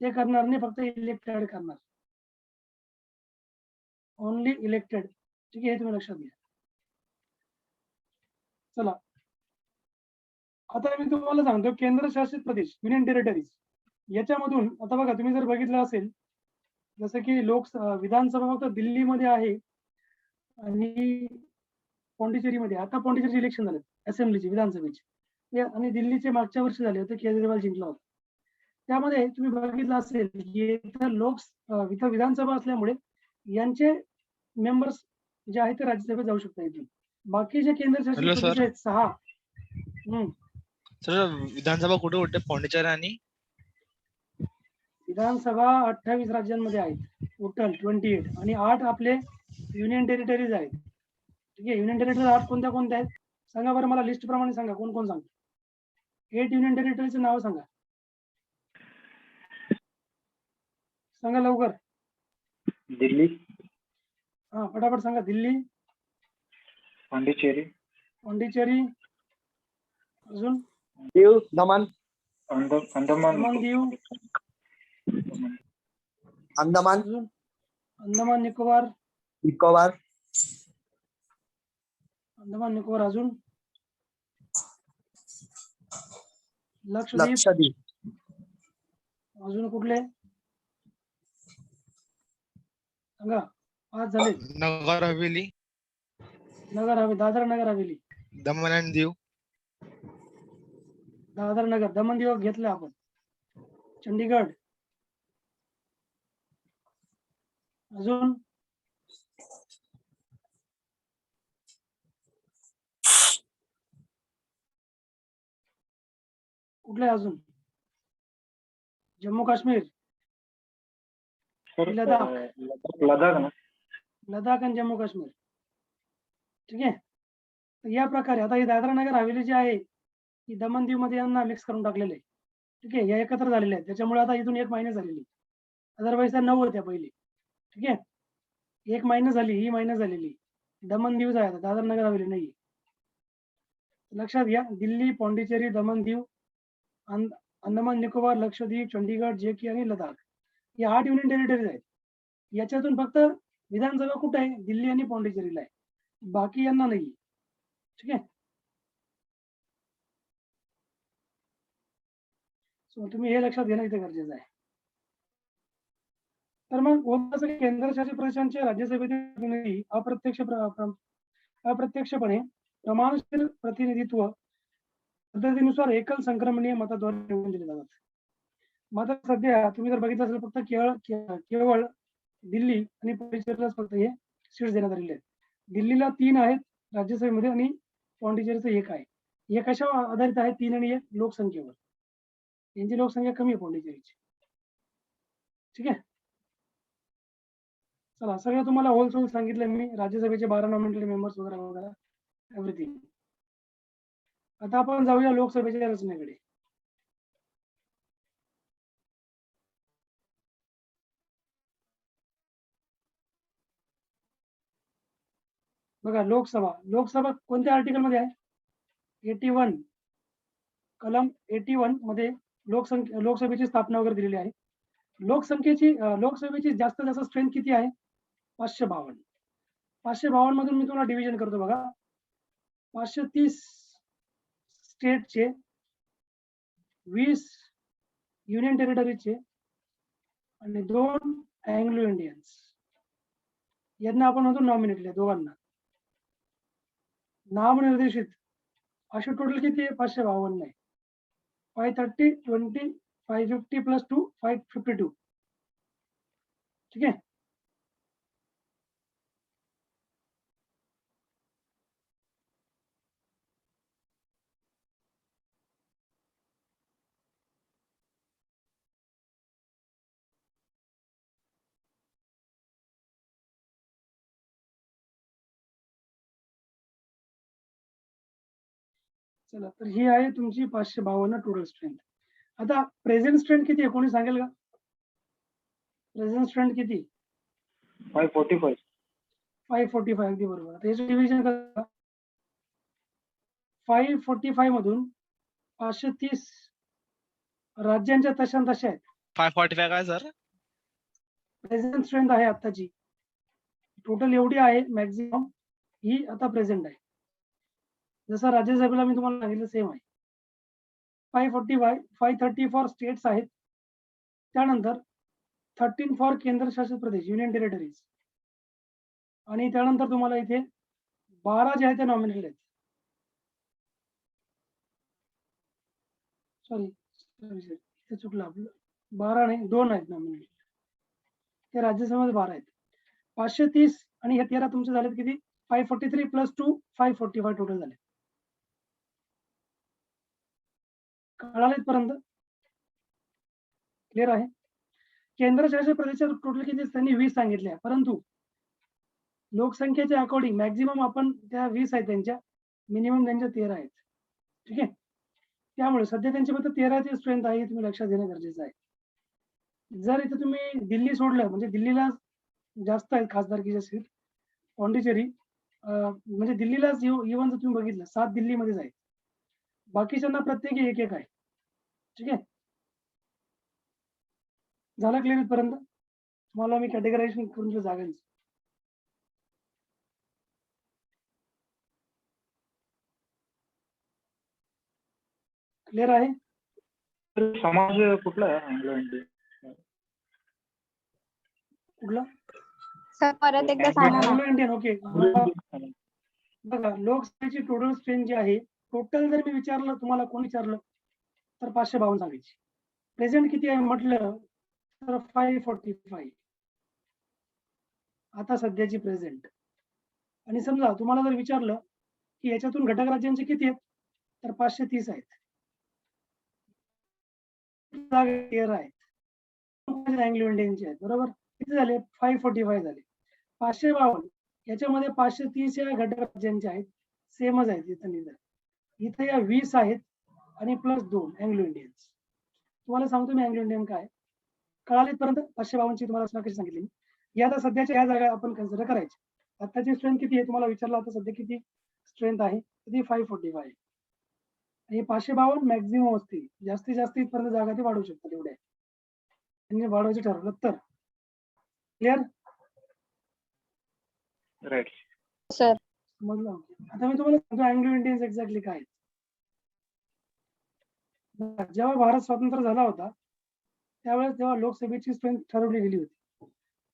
ते करणार नाही, फक्त इलेक्टेड करणार, ओनली इलेक्टेड. ठीक आहे, हे तुम्ही लक्षात घ्या. चला आता मी तुम्हाला सांगतो केंद्रशासित प्रदेश युनियन टेरिटरीज याच्यामधून. आता बघा तुम्ही जर बघितलं असेल जसं की विधानसभा फक्त दिल्लीमध्ये आहे आणि पॉंडिचेरीमध्ये. आता पॉंडिचेरीचे इलेक्शन झाले असेंब्लीचे, विधानसभेचे, आणि दिल्लीचे मागच्या वर्षी झाले होते, केजरीवाल जिंकला होता. त्यामध्ये तुम्ही बघितलं असेल की इथं विधानसभा असल्यामुळे यांचे मेंबर्स जे आहेत ते राज्यसभेत जाऊ शकतात इथून. बाकी जे केंद्रशासित Hello, प्रदेश sir. आहेत 6. सर विधानसभा कुठे कुठे पॉंडिचेरी आणि विधानसभा 28 राज्यांमध्ये आहेत टोटल 28, आणि 8 आपले युनियन टेरिटरीज आहेत. ठीक आहे, युनियन टेरिटरीज 8 कोणत्या कोणत्या आहेत सांगा बरं मला, लिस्ट प्रमाणे सांगा कोण कोण सांगतो. 8 युनियन टेरिटरीजचे नाव सांगा, सांगा लवकर. दिल्ली, हा फटाफट सांगा. दिल्ली, पांडिचेरी, पॉंडिचेरी, अजून दीव, दमन, अंदमान, दमन दीव, अंदमान, अजून अंदमान निकोबार, निकोबार, अंदमान निकोबार, अजून लक्षद्वीप, लक्षद्वीप, अजून कुठले सांगा. 5 झाले. नगर हवेली, नगर हवेली, दादर नगर हवेली, दमन अँड दीव, दादर नगर, दमन दीव घेतलं आपण. चंडीगड, अजून कुठले, अजून जम्मू काश्मीर, सर लडाख. लडाख ना. लडाख आणि जम्मू काश्मीर. ठीक आहे, तर या प्रकारे आता ही दादरा नगर हवेली जी आहे ही दमन दीव मध्ये यांना मिक्स करून टाकलेले आहे. ठीक आहे, या एकत्र झालेल्या आहेत, त्याच्यामुळे आता इथून 1 मायनस झालेली. अदरवाईज त्या 9 होत्या पहिले. ठीक आहे, 1 मायनस झाली, ही मायनस झालेली. दमन दीव आहे, दादर नगर हवेली नाही. लक्षात घ्या, दिल्ली, पॉंडिचेरी, दमन दीव, अंदमान निकोबार, लक्षद्वीप, चंडीगड, जेके आणि लडाख या 8 युनियन टेरिटरीज आहेत. याच्यातून फक्त विधानसभा कुठे आहे, दिल्ली आणि पॉंडिचेरीला आहे, बाकी यांना नाही. ठीक आहे, सो तुम्ही हे लक्षात घेणं इथे गरजेचं आहे. तर मग केंद्रशासित प्रदेशांचे राज्यसभेतील प्रतिनिधी अप्रत्यक्षपणे प्रमाणशील प्रतिनिधित्व पद्धतीनुसार एकल संक्रमणीय मताद्वारे निवडून दिले जातात. मात्र सध्या तुम्ही जर बघितलं असेल फक्त केवळ दिल्ली आणि पॉंडिचेरीलाच फक्त हे सीट्स देण्यात आलेले आहेत. दिल्लीला 3 आहेत राज्यसभेमध्ये आणि पॉंडिचेरीचं 1 आहे. हे कशावर आधारित आहे, 3 आणि 1 लोकसंख्येवर. यांची लोकसंख्या कमी आहे पॉंडिचेरीची. ठीक आहे, चला सगळं तुम्हाला होलसोल सांगितलं मी, राज्यसभेचे 12 नॉमिनेटेड मेंबर्स वगैरे वगैरे एव्हरीथिंग. आता आपण जाऊया लोकसभेच्या रचनेकडे. बघा लोकसभा कोणत्या आर्टिकल मध्ये आहे, 81 कलम 81 मध्ये लोकसभेची स्थापना वगैरे दिलेली आहे. लोकसभेची जास्तीत जास्त स्ट्रेंथ किती आहे, 552. 552 मधून मी तुम्हाला डिव्हिजन करतो बघा. 530 स्टेटचे, 20 युनियन टेरिटरीजचे आणि 2 अँग्लो इंडियन्स यांना आपण म्हणतो नॉमिनेटेड, दोघांना नामनिर्देशित. असे टोटल किती आहे, 552 आहे. 530, 20, 550 प्लस 2, 552. ठीक आहे, चला तर ही आहे तुमची 552 टोटल स्ट्रेंथ. आता प्रेझेंट स्ट्रेंथ किती आहे, कोणी सांगेल का? प्रेझेंट स्ट्रेंथ किती? 545. 545 अगदी बरोबर. आता याचं डिव्हिजन करा. 545 मधून 530 राज्यांच्या तशा न तशा आहेत. 545 काय सर? प्रेझेंट स्ट्रेंथ आहे आताची, टोटल एवढी आहे मॅक्झिमम, ही आता प्रेझेंट आहे. जसं राज्यसभेला मी तुम्हाला सांगितलं सेम आहे. 545, 530 फॉर स्टेट्स आहेत. त्यानंतर 13 फॉर केंद्रशासित प्रदेश, युनियन टेरिटरीज. आणि त्यानंतर तुम्हाला इथे 12 जे आहेत ते नॉमिनेटेड आहेत. सॉरी इथे चुकलं आपलं, 12 नाही 2 आहेत नॉमिनेटेड. ते राज्यसभेमध्ये 12 आहेत. 530 आणि हे 13 तुमचे झालेत किती? 543 प्लस 2 545 टोटल झाले. कळाले पर्यंत? क्लिअर आहे? केंद्रशासित प्रदेशात टोटल किती? त्यांनी 20 सांगितले, परंतु लोकसंख्येच्या अकॉर्डिंग मॅक्झिमम आपण त्या 20 आहेत त्यांच्या, मिनिमम त्यांच्या 13 आहेत. ठीक आहे, त्यामुळे सध्या त्यांची फक्त 13ची स्ट्रेंथ आहे, तुम्ही लक्षात घेणं गरजेचं आहे. जर इथे तुम्ही दिल्ली सोडलं, म्हणजे दिल्लीला जास्त आहेत खासदारकीच्या सीट, पॉंडिचेरी म्हणजे दिल्लीलाच इव्हन जर तुम्ही बघितलं 7 दिल्लीमध्येच आहेत, बाकीच्यांना प्रत्येकी एक आहे. ठीक आहे, झालं क्लिअर इथपर्यंत? तुम्हाला मी कॅटेगरायझेशन करून दिलं जागांचं. क्लिअर आहे? समाज कुठला आहे अँग्लो इंडियन? कुठला? सर परत एकदा सांगा ना. Anglo Indian. ओके, बघा लोकसभेची टोटल स्ट्रेंथ जी आहे, टोटल जर मी विचारलं तुम्हाला, कोण विचारलं तर 552 सांगायची. प्रेझेंट किती आहे म्हटलं तर 545 आता सध्याची प्रेझेंट. आणि समजा तुम्हाला जर विचारलं की याच्यातून घटक राज्यांचे किती आहेत तर 530 आहेत. 13 आहेत अँग्लो इंडियनचे आहेत. बरोबर, किती झाले? 545 झाले. 552 याच्यामध्ये 530 या घटक राज्यांचे आहेत, सेमच आहेत. इथे या 20 आहेत आणि प्लस 2 अँग्लो इंडियन्स. तुम्हाला सांगतो मी अँग्लो इंडियन काय. कळाले पर्यंत? 552 ची तुम्हाला कशी सांगितली. या आता सध्याच्या ह्या जागा आपण कन्सिडर करायच्या. आताची स्ट्रेंथ किती आहे तुम्हाला विचारलं, आता सध्या किती स्ट्रेंथ आहे? किती? 545 आहे. आणि 552 मॅक्झिमम असते, जास्तीत जास्त इथपर्यंत जागा ते वाढवू शकतात एवढ्या. त्यांनी वाढवायचं ठरवलं तर. क्लिअर? राईट सर समजलं? आता मी तुम्हाला सांगतो अँग्लो इंडियन्स एक्झॅक्टली काय आहेत. जेव्हा भारत स्वतंत्र झाला होता त्यावेळेस जेव्हा लोकसभेची स्ट्रेंथ ठरवली गेली होती,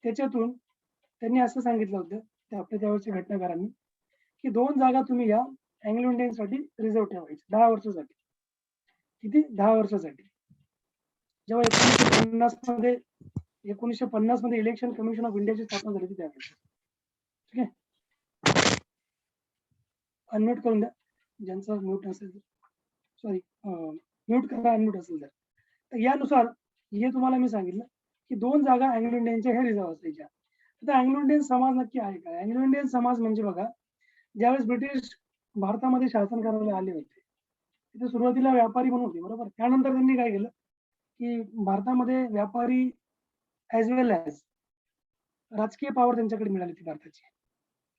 त्याच्यातून त्यांनी असं सांगितलं होतं आपल्या त्यावेळेच्या घटनाकारांनी की 2 जागा तुम्ही या अँग्लो इंडियनसाठी रिझर्व्ह ठेवायची 10 वर्षासाठी. किती? 10 वर्षासाठी. जेव्हा 1950 मध्ये इलेक्शन कमिशन ऑफ इंडियाची स्थापना झाली होती त्यावेळेस. ठीक आहे, अनम्यूट करून द्या ज्यांचा म्यूट असेल, सॉरी म्यूट करा अनम्यूट असेल तर. यानुसार हे तुम्हाला मी सांगितलं की 2 जागा अँग्लो इंडियनच्या हे रिझर्व्ह असायच्या. आता अँग्लो इंडियन समाज नक्की आहे काय? अँग्लो इंडियन समाज म्हणजे बघा, ज्यावेळेस ब्रिटिश भारतामध्ये शासन करायला आले होते, तिथे सुरुवातीला व्यापारी म्हणून होते. बरोबर, त्यानंतर त्यांनी काय केलं की भारतामध्ये व्यापारी ॲज वेल ॲज राजकीय पॉवर त्यांच्याकडे मिळाली ती भारताची.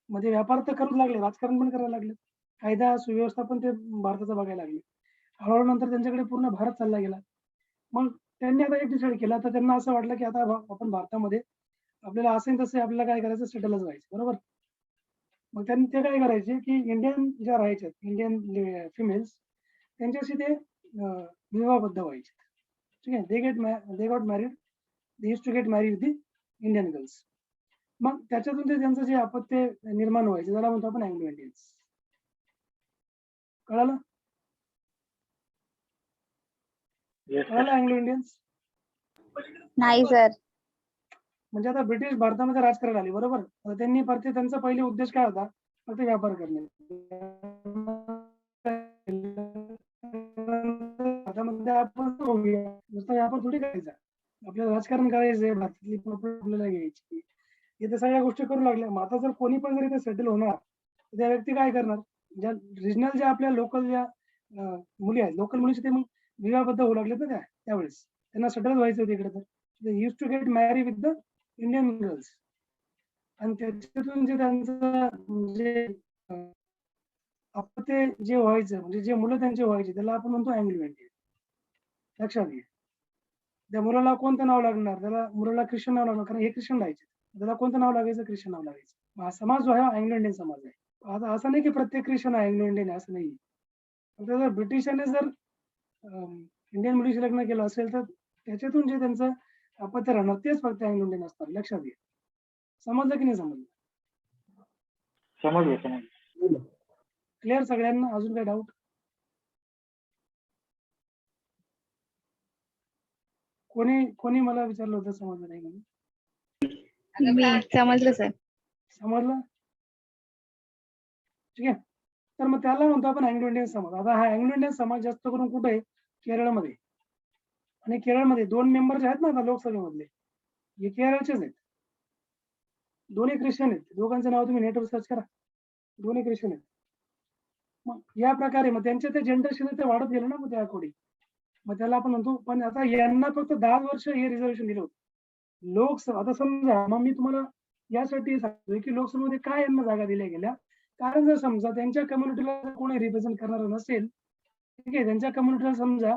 म्हणजे व्यापार तर करूच लागले, राजकारण पण करायला लागले, कायदा सुव्यवस्था पण ते भारताचं बघायला लागले. हळूहळू नंतर त्यांच्याकडे पूर्ण भारत चालला गेला. मग त्यांनी आता एक डिसाईड केलं, आता त्यांना असं वाटलं की आता आपण भारतामध्ये आपल्याला असेल तसे आपल्याला काय करायचं, सेटलच व्हायचं. बरोबर, मग त्यांनी ते काय करायचे की इंडियन ज्या राहायच्या इंडियन फिमेल्स त्यांच्याशी ते विवाहबद्ध व्हायचे. ठीक आहे, they got married, they used to get married with the Indian girls. मग त्याच्यातून ते त्यांचं जे अपत्य निर्माण व्हायचे त्याला म्हणतो आपण अँग्लो इंडियन्स. कळालं? कळालं अँग्लो इंडियन्स? नाही सर. म्हणजे आता ब्रिटिश भारतामध्ये राज करायला आले. बरोबर, आता त्यांनी त्यांचा पहिले उद्देश काय होता? फक्त व्यापार करणे. भारतामध्ये आपण नुसता व्यापार थोडी करायचा, आपल्याला राजकारण करायचंय, भारतातली आपल्याला घ्यायची, इथे सगळ्या गोष्टी करू लागल्या. मग आता जर कोणी पण जर इथे सेटल होणार तर त्या व्यक्ती काय करणार? ज्या रिजनल ज्या आपल्या लोकल ज्या मुली आहेत, लोकल मुलीचे ते मग विवाहबद्ध होऊ लागलेत ना त्यावेळेस त्यांना सेटल व्हायचं होतं इकडे. तर दे यूज्ड टू गेट मॅरी विथ द इंडियन गर्ल्स. आणि त्याच्यातून जे त्यांचं म्हणजे अपत्य जे व्हायचं, म्हणजे जे मुलं त्यांचे व्हायचे त्याला आपण म्हणतो अँग्लो इंडियन. लक्षात घ्या. त्या मुलाला कोणतं नाव लागणार? त्याला मुलाला ख्रिश्चन नाव लागणार, कारण हे ख्रिश्चन राहायचे. त्याला कोणतं नाव लागायचं? ख्रिश्चन नाव लागायचं. मग हा समाज जो आहे हा अँग्लो इंडियन समाज आहे. आता असं नाही की प्रत्येक ख्रिश्चन हा अँग्लो इंडियन आहे, असं नाही. फक्त जर ब्रिटिशांनी जर इंडियन मुलीशी लग्न केलं असेल तर त्याच्यातून जे त्यांचं अपत्य राहणार तेच फक्त अँग्लो इंडियन असणार, लक्षात घ्या. समजलं की नाही समजलं? समजलं. क्लिअर सगळ्यांना? अजून काही डाऊट? कोणी मला विचारलं होतं समजलं नाही म्हणून? मी समजलं सर. समजलं? ठीक आहे. तर मग त्याला म्हणतो आपण अँग्लो इंडियन समाज. आता हा अँग्लो इंडियन समाज जास्त करून कुठे आहे? केरळमध्ये. आणि केरळमध्ये 2 मेंबर जे आहेत ना आता लोकसभेमधले, हे केरळचेच आहेत. दोन्ही ख्रिश्चन आहेत. दोघांचं नाव तुम्ही नेटवर सर्च करा. दोन्ही ख्रिश्चन आहेत. मग या प्रकारे मग त्यांचे ते जनरेशन ते वाढत गेले ना मग त्या अकॉर्डिंग. मग त्याला आपण म्हणतो, पण आता यांना फक्त 10 वर्ष हे रिझर्वेशन दिलं होतं. लोकसभा आता समजा, मग मी तुम्हाला यासाठी सांगतोय की लोकसभेमध्ये काय यांना जागा दिल्या गेल्या, कारण जर समजा त्यांच्या कम्युनिटीला कोणी रिप्रेझेंट करणार नसेल, ठीक आहे, त्यांच्या कम्युनिटीला समजा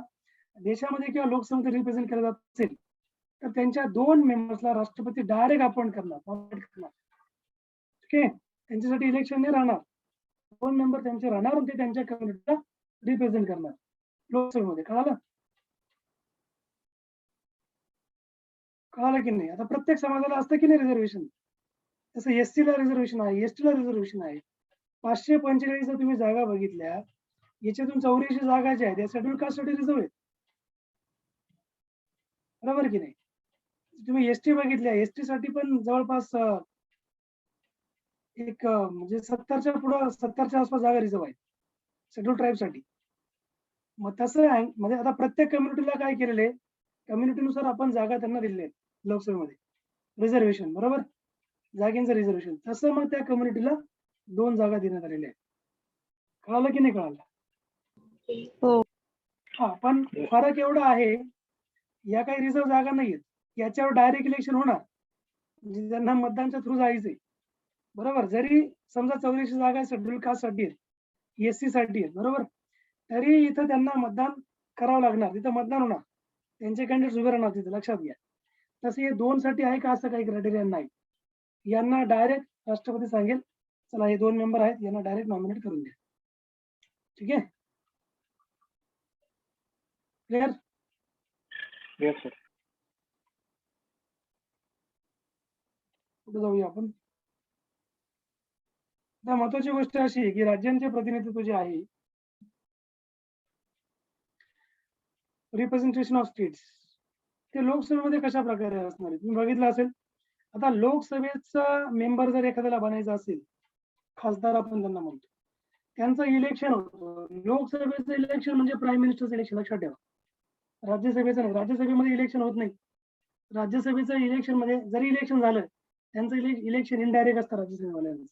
देशामध्ये किंवा लोकसभेमध्ये रिप्रेझेंट करत असेल, तर त्यांच्या 2 मेंबर्सला राष्ट्रपती डायरेक्ट अपॉइंट करणार, ठीक आहे. त्यांच्यासाठी इलेक्शन नाही राहणार. 2 मेंबर त्यांचे राहणार आणि ते त्यांच्या कम्युनिटीला रिप्रेझेंट करणार लोकसभेमध्ये. कळालं? कळालं की नाही? आता प्रत्येक समाजाला असतं की नाही रिझर्वेशन? तसं एससीला रिझर्वेशन आहे, एसटीला रिझर्वेशन आहे. 545 जर तुम्ही जागा बघितल्या, याच्यातून 84 जागा ज्या आहेत त्या शेड्यूल कास्टसाठी रिझर्व आहेत. बरोबर की नाही? तुम्ही एसटी बघितल्या, एसटी साठी पण जवळपास एक म्हणजे 70च्या पुढं 70च्या आसपास जागा रिझर्व आहेत शेड्यूल ट्राईबसाठी. मग तसं आहे म्हणजे आता प्रत्येक कम्युनिटीला काय केलेलं आहे, कम्युनिटीनुसार आपण जागा त्यांना दिलेल्या आहेत लोकसभेमध्ये, रिझर्वेशन. बरोबर? जागेचं रिझर्वेशन. तसं मग त्या कम्युनिटीला 2 जागा देण्यात आलेल्या आहेत. कळालं की नाही कळालं? हो. हा, पण फरक एवढा आहे, या काही रिझर्व जागा नाहीयेत. याच्यावर डायरेक्ट इलेक्शन होणार, म्हणजे त्यांना मतदानच्या थ्रू जायचंय. बरोबर? जरी समजा 84 जागा शेड्यूल कास्टसाठी आहेत, एससी साठी आहेत, बरोबर, तरी इथं त्यांना मतदान करावं लागणार, तिथं मतदान होणार, त्यांचे कॅन्डिडेट्स उभे राहणार तिथे, लक्षात घ्या. तसं हे 2 साठी आहे का असं काही क्रायटेरिया नाही. यांना डायरेक्ट राष्ट्रपती सांगेल, चला हे 2 मेंबर आहेत, यांना डायरेक्ट नॉमिनेट करून द्या. ठीक आहे? क्लिअर? Yes sir. कुठे जाऊया आपण? आता महत्वाची गोष्ट अशी आहे की राज्यांचे प्रतिनिधित्व जे आहे, रिप्रेझेंटेशन ऑफ स्टेट्स, ते लोकसभेमध्ये कशा प्रकारे असणार आहे तुम्ही बघितलं असेल. आता लोकसभेचा मेंबर जर एखाद्याला बनायचा असेल, खासदार आपण त्यांना म्हणतो, त्यांचं इलेक्शन होतं. लोकसभेचं इलेक्शन म्हणजे प्राईम मिनिस्टरचं इलेक्शन, लक्षात ठेवा. राज्यसभेचं नाही. राज्यसभेमध्ये इलेक्शन होत नाही. राज्यसभेचं इलेक्शन मध्ये जरी इलेक्शन झालं, त्यांचं इलेक्शन इनडायरेक्ट असतं. राज्यसभेवाल्यांचं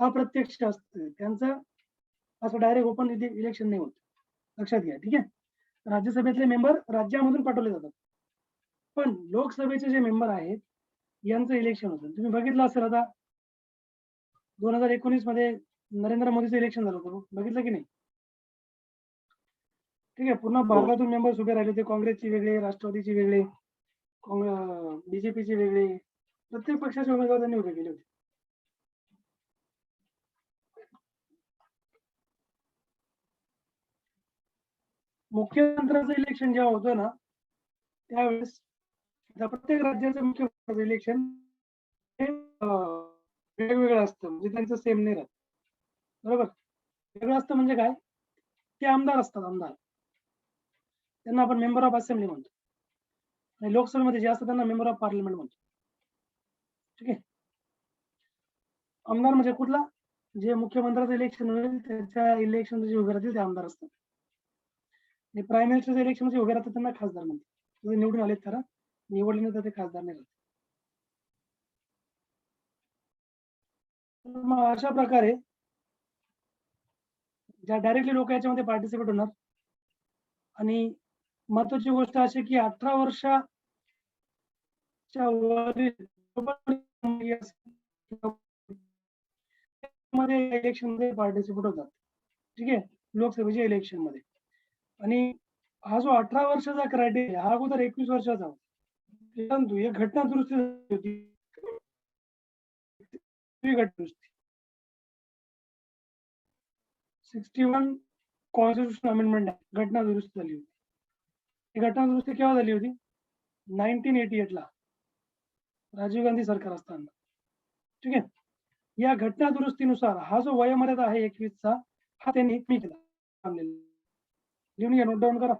अप्रत्यक्ष असतं. त्यांचं असं डायरेक्ट ओपन इलेक्शन नाही होत, लक्षात घ्या. ठीक आहे? राज्यसभेतले मेंबर राज्यामधून पाठवले जातात, पण लोकसभेचे जे मेंबर आहेत यांचं इलेक्शन होतं. तुम्ही बघितलं असेल आता 2019 मध्ये नरेंद्र मोदीचं इलेक्शन झालं होतं, बघितलं की नाही? ठीक आहे. पूर्ण भारतातून मेंबर्स उभे राहिले होते. काँग्रेसची वेगळे, राष्ट्रवादीची वेगळे, बीजेपीची वेगळे, प्रत्येक पक्षाचे उमेदवार त्यांनी उभे केले होते. मुख्यमंत्र्याचं इलेक्शन जेव्हा होतं ना, त्यावेळेस प्रत्येक राज्याचं मुख्यमंत्र्याचं इलेक्शन हे वेगवेगळं असतं, म्हणजे त्यांचं सेम नाही राहत. बरोबर? वेगळं असतं म्हणजे काय? ते आमदार असतात, आमदार. त्यांना आपण मेंबर ऑफ असेंब्ली म्हणतो. आणि लोकसभेमध्ये जे असतात त्यांना मेंबर ऑफ पार्लिमेंट म्हणतो. ठीक आहे? आमदार म्हणजे कुठला? जे मुख्यमंत्र्याचं इलेक्शन होईल त्याच्या इलेक्शन जे उभे राहतील ते आमदार असतात. आणि प्राईम मिनिस्टरचं इलेक्शन जे उभे राहतात त्यांना खासदार म्हणतात. ते निवडून आलेत खरं, निवडले नाही तर ते खासदार नाही राहत. मग अशा प्रकारे ज्या डायरेक्टली लोक याच्यामध्ये पार्टिसिपेट होणार. आणि महत्वाची गोष्ट अशी की 18 वर्षाच्या वरील मध्ये इलेक्शन मध्ये पार्टिसिपेट होतात. ठीक आहे? लोकसभेच्या इलेक्शन मध्ये. आणि हा जो 18 वर्षाचा क्रायटेरिया हा अगोदर 21 वर्षाचा होता. परंतु एक घटना दुरुस्ती झाली होती. ती घटना दुरुस्ती 61 कॉन्स्टिट्यूशन अमेंडमेंट घटना दुरुस्ती झाली होती. ही घटना दुरुस्ती केव्हा झाली होती? 1988 ला, राजीव गांधी सरकार असताना. ठीक आहे. या घटना दुरुस्तीनुसार हा जो वयोमर्यादा आहे 21 चा हा त्यांनी कमी केला. लिहून घ्या, नोट डाऊन करा.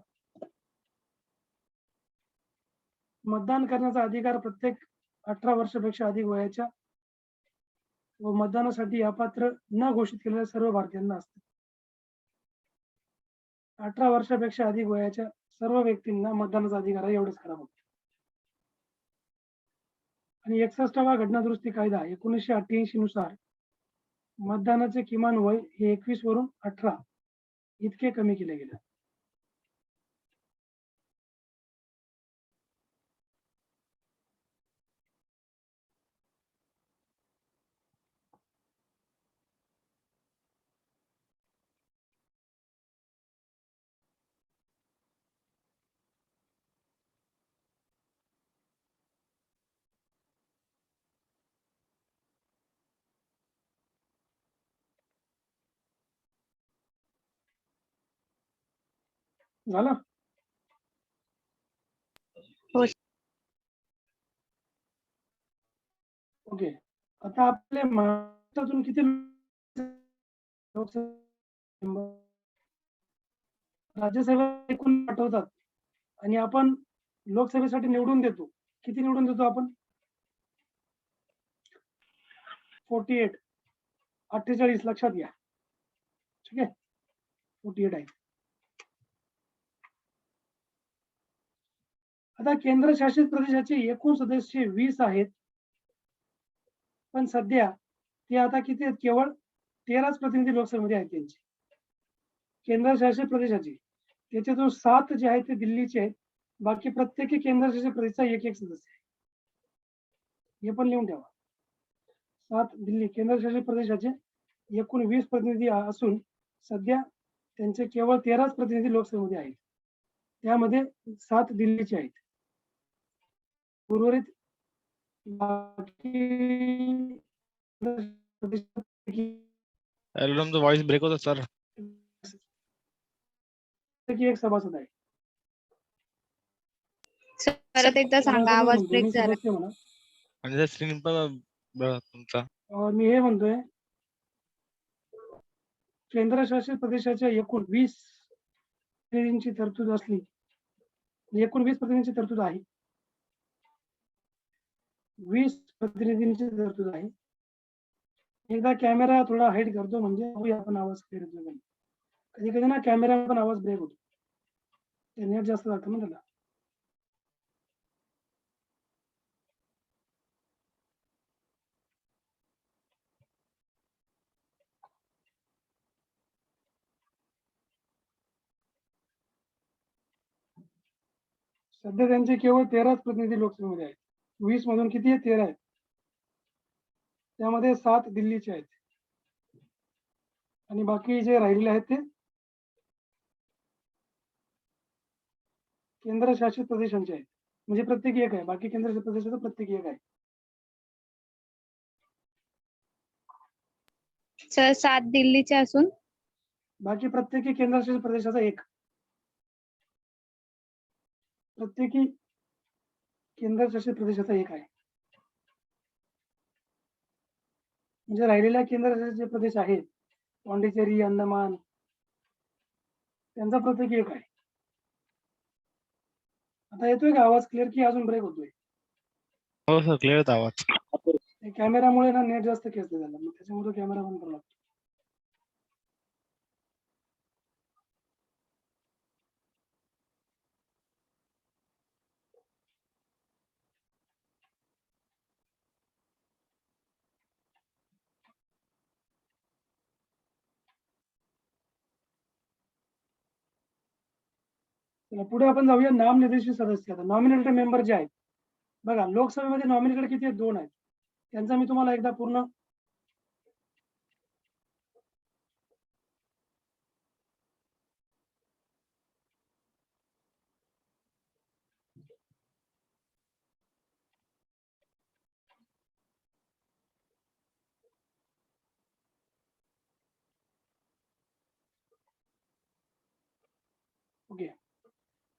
मतदान करण्याचा अधिकार प्रत्येक 18 वर्षापेक्षा अधिक वयाच्या व मतदानासाठी अपात्र न घोषित केलेल्या सर्व भारतीयांना असते. 18 वर्षापेक्षा अधिक वयाच्या सर्व व्यक्तींना मतदानाचा अधिकार आहे, एवढंच करा. आणि 61वा घटना दुरुस्ती कायदा 1988 नुसार मतदानाचे किमान वय हे 21 वरून 18 इतके कमी केले गेले. झालं? हो. ओके. आता आपल्या महाराष्ट्रातून किती लोकसभा राज्यसभेत एकूण पाठवतात आणि आपण लोकसभेसाठी निवडून देतो. किती निवडून देतो आपण? 48. 48 लक्षात घ्या. ठीक आहे. 48 आहे. आता केंद्रशासित प्रदेशाचे एकूण सदस्य 20 आहेत. पण सध्या ते आता किती आहेत? केवळ 13च प्रतिनिधी लोकसभेमध्ये आहेत त्यांचे. केंद्रशासित प्रदेशाचे त्याच्यातून 7 जे आहेत ते दिल्लीचे आहेत. बाकी प्रत्येकी केंद्रशासित प्रदेशाचा एक सदस्य आहे. हे पण लिहून ठेवा. 7 दिल्ली केंद्रशासित प्रदेशाचे एकूण 20 प्रतिनिधी असून सध्या त्यांचे केवळ 13च प्रतिनिधी लोकसभेमध्ये आहेत. त्यामध्ये 7 दिल्लीचे आहेत. उर्वरित बाकी तुमचा वॉइस ब्रेक होता सर. एक सभासद आहे. परत एकदा सांगा, आवाज ब्रेक झाला. सदस्य म्हणा. आणि स्क्रीन पण तुमचा. मी हे म्हणतोय केंद्रशासित प्रदेशाच्या एकूण 20 प्रतिनिधींची तरतूद असली, एकूण 20 प्रतिनिधींची तरतूद आहे. 20 प्रतिनिधींची तरतूद आहे. एकदा कॅमेरा थोडा हाईड करतो म्हणजे आपण आवाज क्लिअर येतो. कधी कधी ना कॅमेरा पण आवाज ब्रेक होतो. ते नेट जास्त लागतं ना त्याला. सध्या त्यांचे केवळ 13च प्रतिनिधी लोकसभेमध्ये आहेत. 20 मधून किती आहेत? 13 आहेत. त्यामध्ये 7 दिल्लीचे आहेत आणि बाकी जे राहिलेले आहेत ते केंद्रशासित प्रदेशांचे आहेत. म्हणजे प्रत्येकी एक आहे. बाकी केंद्रशासित प्रदेशाचं प्रत्येकी एक आहे. सर 7 दिल्लीचे असून बाकी प्रत्येकी केंद्रशासित प्रदेशाचा एक. प्रत्येकी केंद्रशासित प्रदेशाचा एक आहे. म्हणजे राहिलेल्या केंद्रशासित जे प्रदेश आहेत पॉंडिचेरी, अंदमान, त्यांचा प्रत्येकी एक आहे. आता येतोय का आवाज क्लिअर की अजून ब्रेक होतोय? हो सर, क्लिअर होता आवाज. कॅमेरामुळे ना नेट जास्त खेचलं झालं, मग त्याच्यामुळे कॅमेरा बंद करावा लागतो. पुढे आपण जाऊया नामनिर्देशित सदस्य. आता नॉमिनेटेड मेंबर जे आहेत बघा, लोकसभेमध्ये नॉमिनेटेड किती आहेत? 2 आहेत. त्यांचा मी तुम्हाला एकदा पूर्ण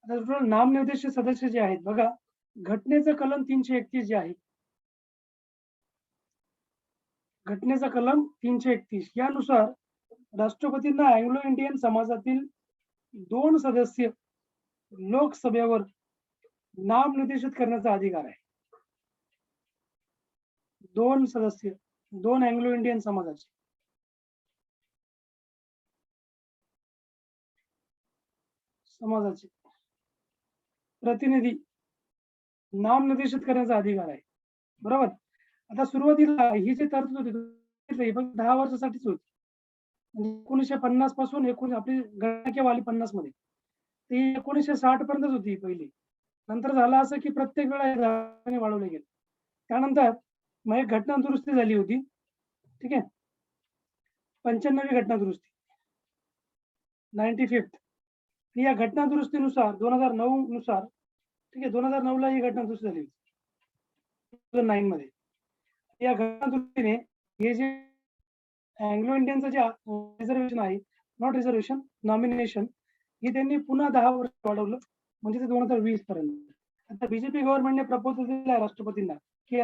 आता टोटल नामनिर्देशित सदस्य जे आहेत बघा, घटनेचं कलम 331 जे आहे, घटनेचा कलम 331 यानुसार राष्ट्रपतींना अँग्लो इंडियन समाजातील 2 सदस्य लोकसभेवर नामनिर्देशित करण्याचा अधिकार आहे. 2 सदस्य, 2 अँग्लो इंडियन समाजाचे प्रतिनिधी नामनिर्देशित करण्याचा अधिकार आहे. बरोबर. आता सुरुवातीला ही जी तरतूद होती ती फक्त 10 वर्षासाठीच होती. म्हणजे 1950 पासून आपली गणना केव्हा आली 50 मध्ये, ती 1960 पर्यंतच होती पहिली. नंतर झालं असं की प्रत्येक वेळा वाढवले गेले. त्यानंतर मग एक घटना दुरुस्ती झाली होती. ठीक आहे, 95वी घटना दुरुस्ती, 95th. या घटना दुरुस्तीनुसार 2009 नुसार, ठीक आहे, 2009 ला ही घटना दुरुस्ती झाली होती, 2009 मध्ये. या घटना दुरुस्तीने हे जे अँग्लो इंडियनचं जे रिझर्वेशन आहे, नॉट रिझर्वेशन, नॉमिनेशन, हे त्यांनी पुन्हा 10 वर्ष वाढवलं, म्हणजे ते 2020 पर्यंत. आता बीजेपी गव्हर्नमेंटने प्रपोजल दिलेला आहे राष्ट्रपतींना की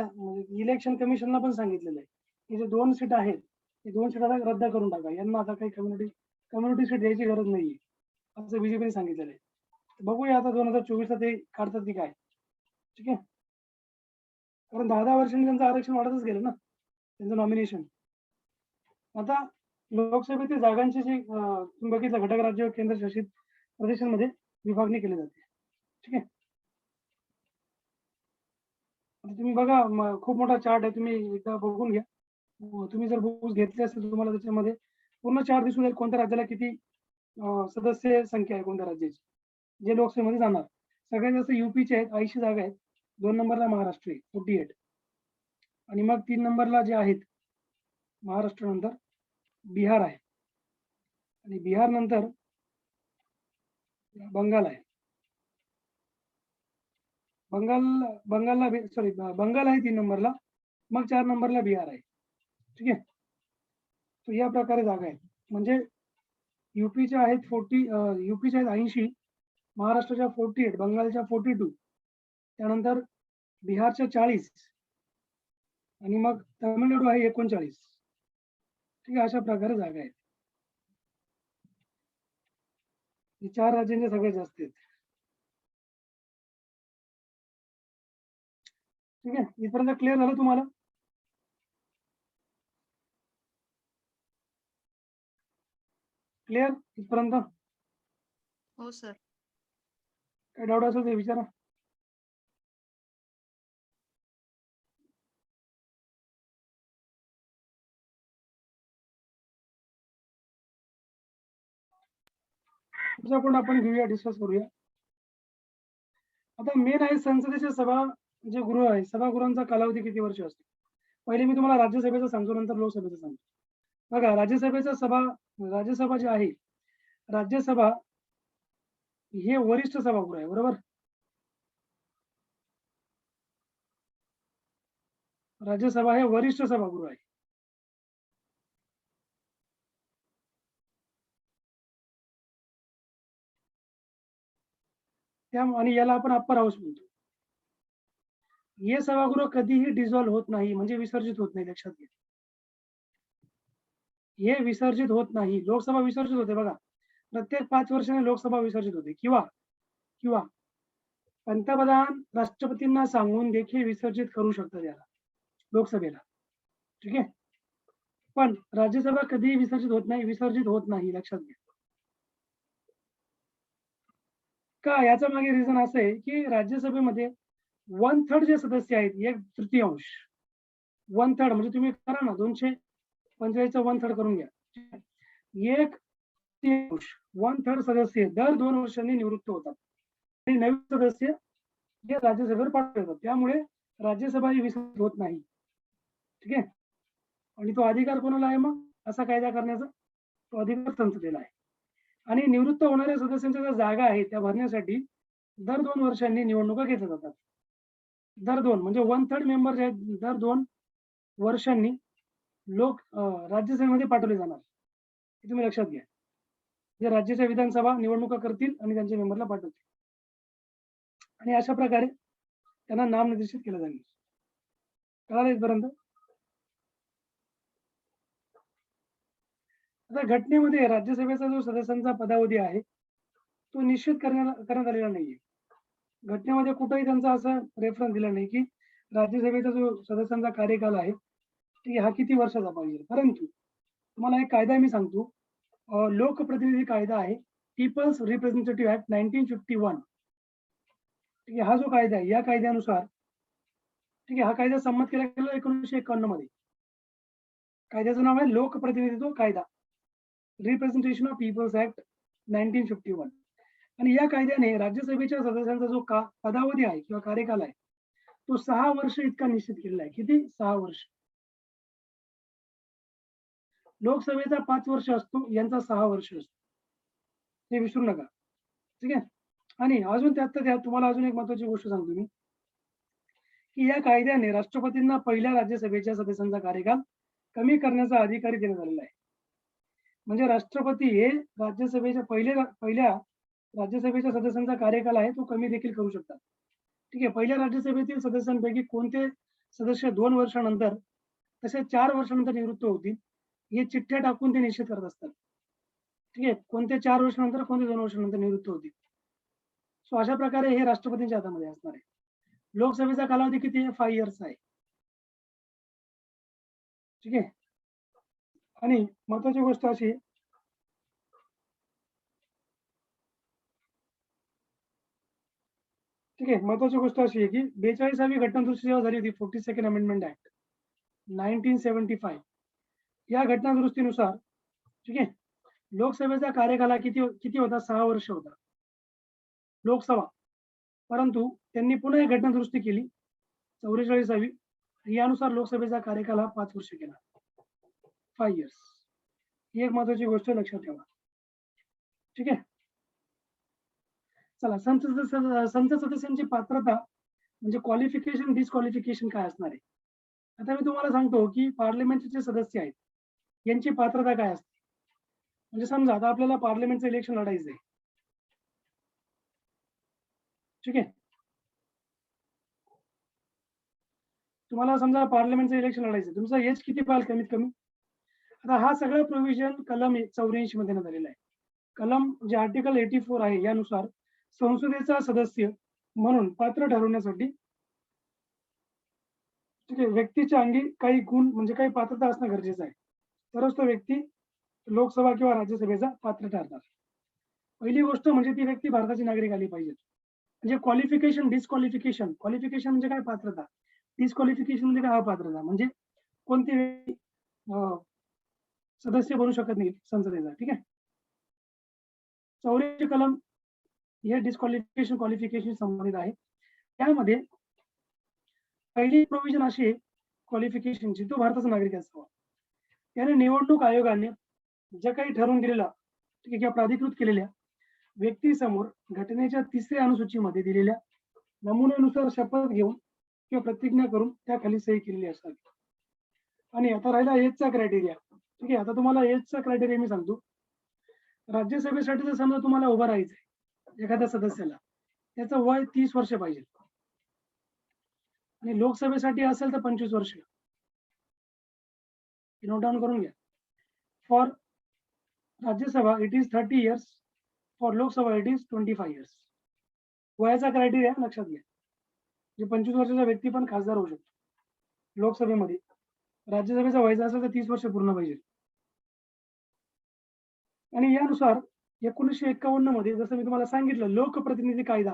इलेक्शन कमिशनला पण सांगितलेलं आहे की जे 2 सीट आहेत, ते 2 सीट रद्द करून टाका, यांना आता काही कम्युनिटी सीट द्यायची गरज नाहीये, असं बीजेपीने सांगितलेलं आहे. बघूया आता 2024 ला ते काढतात की काय. ठीक आहे, कारण 10 वर्षांनी त्यांचं आरक्षण वाढतच गेलं ना, त्यांचं नॉमिनेशन. आता लोकसभेतील जागांची जी तुम्ही बघितलं, घटक राज्य व केंद्रशासित प्रदेशांमध्ये विभागणी केली जाते. ठीक आहे, आता तुम्ही बघा, खूप मोठा चार्ट आहे, तुम्ही एकदा बघून घ्या. तुम्ही जर बुक्स घेतले असेल तुम्हाला त्याच्यामध्ये पूर्ण चार्ट दिसून येईल, कोणत्या राज्याला किती सदस्य संख्या आहे, कोणत्या राज्याची जे लोकसभेमध्ये जाणार. सगळ्यात जास्त युपीचे आहेत, 80 जागा आहेत. 2 नंबरला महाराष्ट्र आहे, 48. आणि मग 3 नंबरला जे आहेत महाराष्ट्र नंतर बिहार आहे, आणि बिहार नंतर बंगाल आहे. बंगाल आहे 3 नंबरला, मग 4 नंबरला बिहार आहे. ठीक आहे, तर या प्रकारे जागा आहेत. म्हणजे युपीच्या आहेत 80, महाराष्ट्राच्या 48, बंगालच्या 42, त्यानंतर बिहारच्या 40, आणि मग तामिळनाडू आहे 39. ठीक आहे, अशा प्रकारे जागा आहेत. हे 4 राज्यांचे सगळ्यात जास्त आहेत. ठीक आहे, इथपर्यंत क्लिअर झालं तुम्हाला? क्लिअर इथपर्यंत? हो सर. काय डाऊट असेल ते विचारा. पण आपण घेऊया, डिस्कस करूया. आता मेन आहे संसदेचे जे गृह आहे, सभागृहांचा कालावधी किती वर्ष असतो. पहिले मी तुम्हाला राज्यसभेचं सांगतो, नंतर लोकसभेचं सांगतो. बघा, राज्यसभा जी आहे, राज्यसभा हे वरिष्ठ सभागृह आहे, बरोबर. राज्यसभा हे वरिष्ठ सभागृह आहे. आणि याला आपण अप्पर हाऊस म्हणतो. हे सभागृह कधीही डिझॉल्व्ह होत नाही, म्हणजे विसर्जित होत नाही, लक्षात घ्या. हे विसर्जित होत नाही. लोकसभा विसर्जित होते बघा, प्रत्येक 5 वर्षांनी लोकसभा विसर्जित होते, किंवा पंतप्रधान राष्ट्रपतींना सांगून देखील विसर्जित करू शकतात याला, लोकसभेला. ठीक आहे, पण राज्यसभा कधीही विसर्जित होत नाही, लक्षात घ्या. का? याचा मागे रिझन असं आहे की राज्यसभेमध्ये 1/3 जे सदस्य आहेत, 1/3, 1/3 म्हणजे तुम्ही करा ना, 245 1/3 करून घ्या. 1/3 सदस्य दर 2 वर्षांनी निवृत्त होतात, आणि नवीन सदस्य जे राज्यसभेवर पाठवले जातात. त्यामुळे राज्यसभा ही विसर्जित होत नाही. ठीक आहे, आणि तो अधिकार कोणाला आहे मग असा कायदा करण्याचा? तो अधिकार संसदेला आहे. आणि निवृत्त होणाऱ्या सदस्यांच्या ज्या जागा आहेत त्या भरण्यासाठी दर 2 वर्षांनी निवडणुका घेतल्या जातात. दर 2 म्हणजे 1/3 मेंबर जे आहेत, दर 2 वर्षांनी राज्यसभेमध्ये पाठवले जाणार. हे तुम्ही लक्षात घ्या. जे राज्याच्या विधानसभा निवडणुका करतील आणि त्यांच्या मेंबरला पाठवतील. आणि अशा प्रकारे त्यांना नामनिर्देशित केलं जाईल. कळालं इथपर्यंत? आता घटनेमध्ये राज्यसभेचा जो सदस्यांचा पदावधी आहे तो निश्चित करण्यात आलेला नाहीये. घटनेमध्ये कुठेही त्यांचा असा रेफरन्स दिला नाही की राज्यसभेचा जो सदस्यांचा कार्यकाल आहे ठीक आहे हा किती वर्षाचा पाहिजे. परंतु तुम्हाला एक कायदा मी सांगतो, लोकप्रतिनिधी कायदा आहे, पीपल्स रिप्रेझेंटेटिव्ह ऍक्ट 1951. ठीक आहे, हा जो कायदा आहे या कायद्यानुसार ठीक आहे हा कायदा संमत केला गेला 1951 मध्ये. कायद्याचं नाव आहे लोकप्रतिनिधित्व कायदा, रिप्रेझेंटेशन ऑफ पीपल्स ऍक्ट 1951. आणि या कायद्याने राज्यसभेच्या सदस्यांचा जो पदावधी आहे किंवा कार्यकाल आहे तो 6 वर्ष इतका निश्चित केलेला आहे. किती? 6 वर्ष. लोकसभेचा 5 वर्ष असतो, यांचा 6 वर्ष असतो, हे विसरू नका. ठीक आहे. आणि अजून त्यात तुम्हाला अजून एक महत्वाची गोष्ट सांगतो मी की या कायद्याने राष्ट्रपतींना पहिल्या राज्यसभेच्या सदस्यांचा कार्यकाल कमी करण्याचा अधिकार देण्यात आलेला आहे. म्हणजे राष्ट्रपती हे राज्यसभेच्या पहिल्या राज्यसभेच्या सदस्यांचा कार्यकाल आहे तो कमी देखील करू शकतात. ठीक आहे. पहिल्या राज्यसभेतील सदस्यांपैकी कोणते सदस्य 2 वर्षानंतर तसेच 4 वर्षानंतर निवृत्त होतील हे चिठ्ठ्या टाकून ते निश्चित करत असतात. ठीक आहे. कोणते 4 वर्षानंतर, कोणते 2 वर्षानंतर निवृत्त होतील. सो अशा प्रकारे हे राष्ट्रपतींच्या हातामध्ये असणार आहे. लोकसभेचा कालावधी किती आहे? 5 इयर्स आहे. ठीक आहे. आणि महत्वाची गोष्ट अशी ठीक आहे महत्वाची गोष्ट अशी आहे की 42वी घटना दुरुस्ती जेव्हा झाली होती, 42nd अमेंडमेंट ऍक्ट 1975, या घटना दुरुस्तीनुसार ठीक आहे लोकसभेचा कार्यकाल किती होता? 6 वर्ष होता लोकसभा. परंतु त्यांनी पुन्हा एक घटना दुरुस्ती केली 44वी, यानुसार लोकसभेचा कार्यकाल हा 5 वर्ष केला, 5 इयर्स. ही एक महत्वाची गोष्ट लक्षात ठेवा. ठीक आहे. चला, संसद सदस्यांची पात्रता म्हणजे क्वालिफिकेशन डिस्क्वालिफिकेशन काय असणार आहे. आता मी तुम्हाला सांगतो की पार्लमेंटचे जे सदस्य आहेत यांची पात्रता काय असते. म्हणजे समजा आता आपल्याला पार्लमेंटचं इलेक्शन लढायचं आहे. ठीक आहे. तुम्हाला समजा पार्लमेंटचं इलेक्शन लढायचं, तुमचा एज किती पाहिजे कमीत कमी. आता हा सगळं प्रोव्हिजन कलम 84 मध्ये देण्यात आलेला आहे. कलम जे आर्टिकल 84 आहे यानुसार संसदेचा सदस्य म्हणून पात्र ठरवण्यासाठी ठीक आहे व्यक्तीच्या अंगी काही गुण म्हणजे काही पात्रता असणं गरजेचं आहे, तरच तो व्यक्ती लोकसभा किंवा राज्यसभेचा पात्र ठरणार. पहिली गोष्ट म्हणजे ती व्यक्ती भारताची नागरिक आली पाहिजे. म्हणजे क्वालिफिकेशन डिस्क्वालिफिकेशन, क्वालिफिकेशन म्हणजे काय? पात्रता. डिस्क्वालिफिकेशन म्हणजे काय? अपात्रता. म्हणजे कोणती व्यक्ती सदस्य बनू शकत नाही संसदेचा. ठीक आहे. 84 कलम हे डिस्क्वालिफिकेशन क्वालिफिकेशन संबंधित आहे. त्यामध्ये पहिली प्रोव्हिजन अशी आहे क्वालिफिकेशनची, तो भारताचा नागरिक असावा. त्याने निवडणूक आयोगाने जे काही ठरवून दिलेला ठीक आहे किंवा प्राधिकृत केलेल्या व्यक्तीसमोर घटनेच्या 3ऱ्या अनुसूचीमध्ये दिलेल्या नमुन्यानुसार शपथ घेऊन किंवा प्रतिज्ञा करून त्याखाली सही केलेली असावी. आणि आता राहिला एजचा क्रायटेरिया. ठीक आहे. आता तुम्हाला एजचा क्रायटेरिया मी सांगतो. राज्यसभेसाठी जर समजा तुम्हाला उभं राहायचंय एखाद्या सदस्याला, त्याचं वय 30 वर्ष पाहिजे आणि लोकसभेसाठी असेल तर 25 वर्ष. नोट डाऊन करून घ्या. For Rajya Sabha it is 30 years, for Lok Sabha it is 25 years. वयाचा क्रायटेरिया लक्षात घ्या. जे 25 वर्षाचा व्यक्ती पण खासदार होऊ शकतो लोकसभेमध्ये. राज्यसभेचा वयाचा असेल तर 30 वर्ष पूर्ण पाहिजे. आणि यानुसार 1951 मध्ये जसं मी तुम्हाला सांगितलं लोकप्रतिनिधी कायदा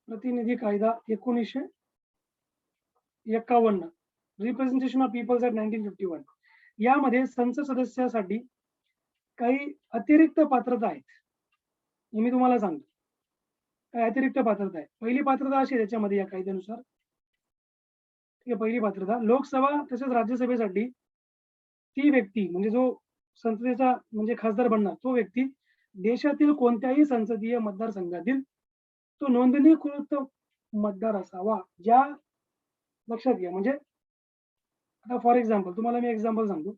प्रतिनिधी कायदा 1951 रिप्रेझेंटेशन ऑफ पीपल्स ऍक्ट 1951 यामध्ये संसद सदस्यासाठी काही अतिरिक्त पात्रता आहेत. हे मी तुम्हाला सांगतो काय अतिरिक्त पात्रता आहे. पहिली पात्रता अशी त्याच्यामध्ये या कायद्यानुसार ठीक आहे. पहिली पात्रता लोकसभा तसेच राज्यसभेसाठी ती व्यक्ती म्हणजे जो संसदेचा म्हणजे खासदार बनणार तो व्यक्ती देशातील कोणत्याही संसदीय मतदारसंघातील तो नोंदणीकृत मतदार असावा. ज्या लक्षात घ्या म्हणजे आता फॉर एक्झाम्पल तुम्हाला मी एक्झाम्पल सांगतो.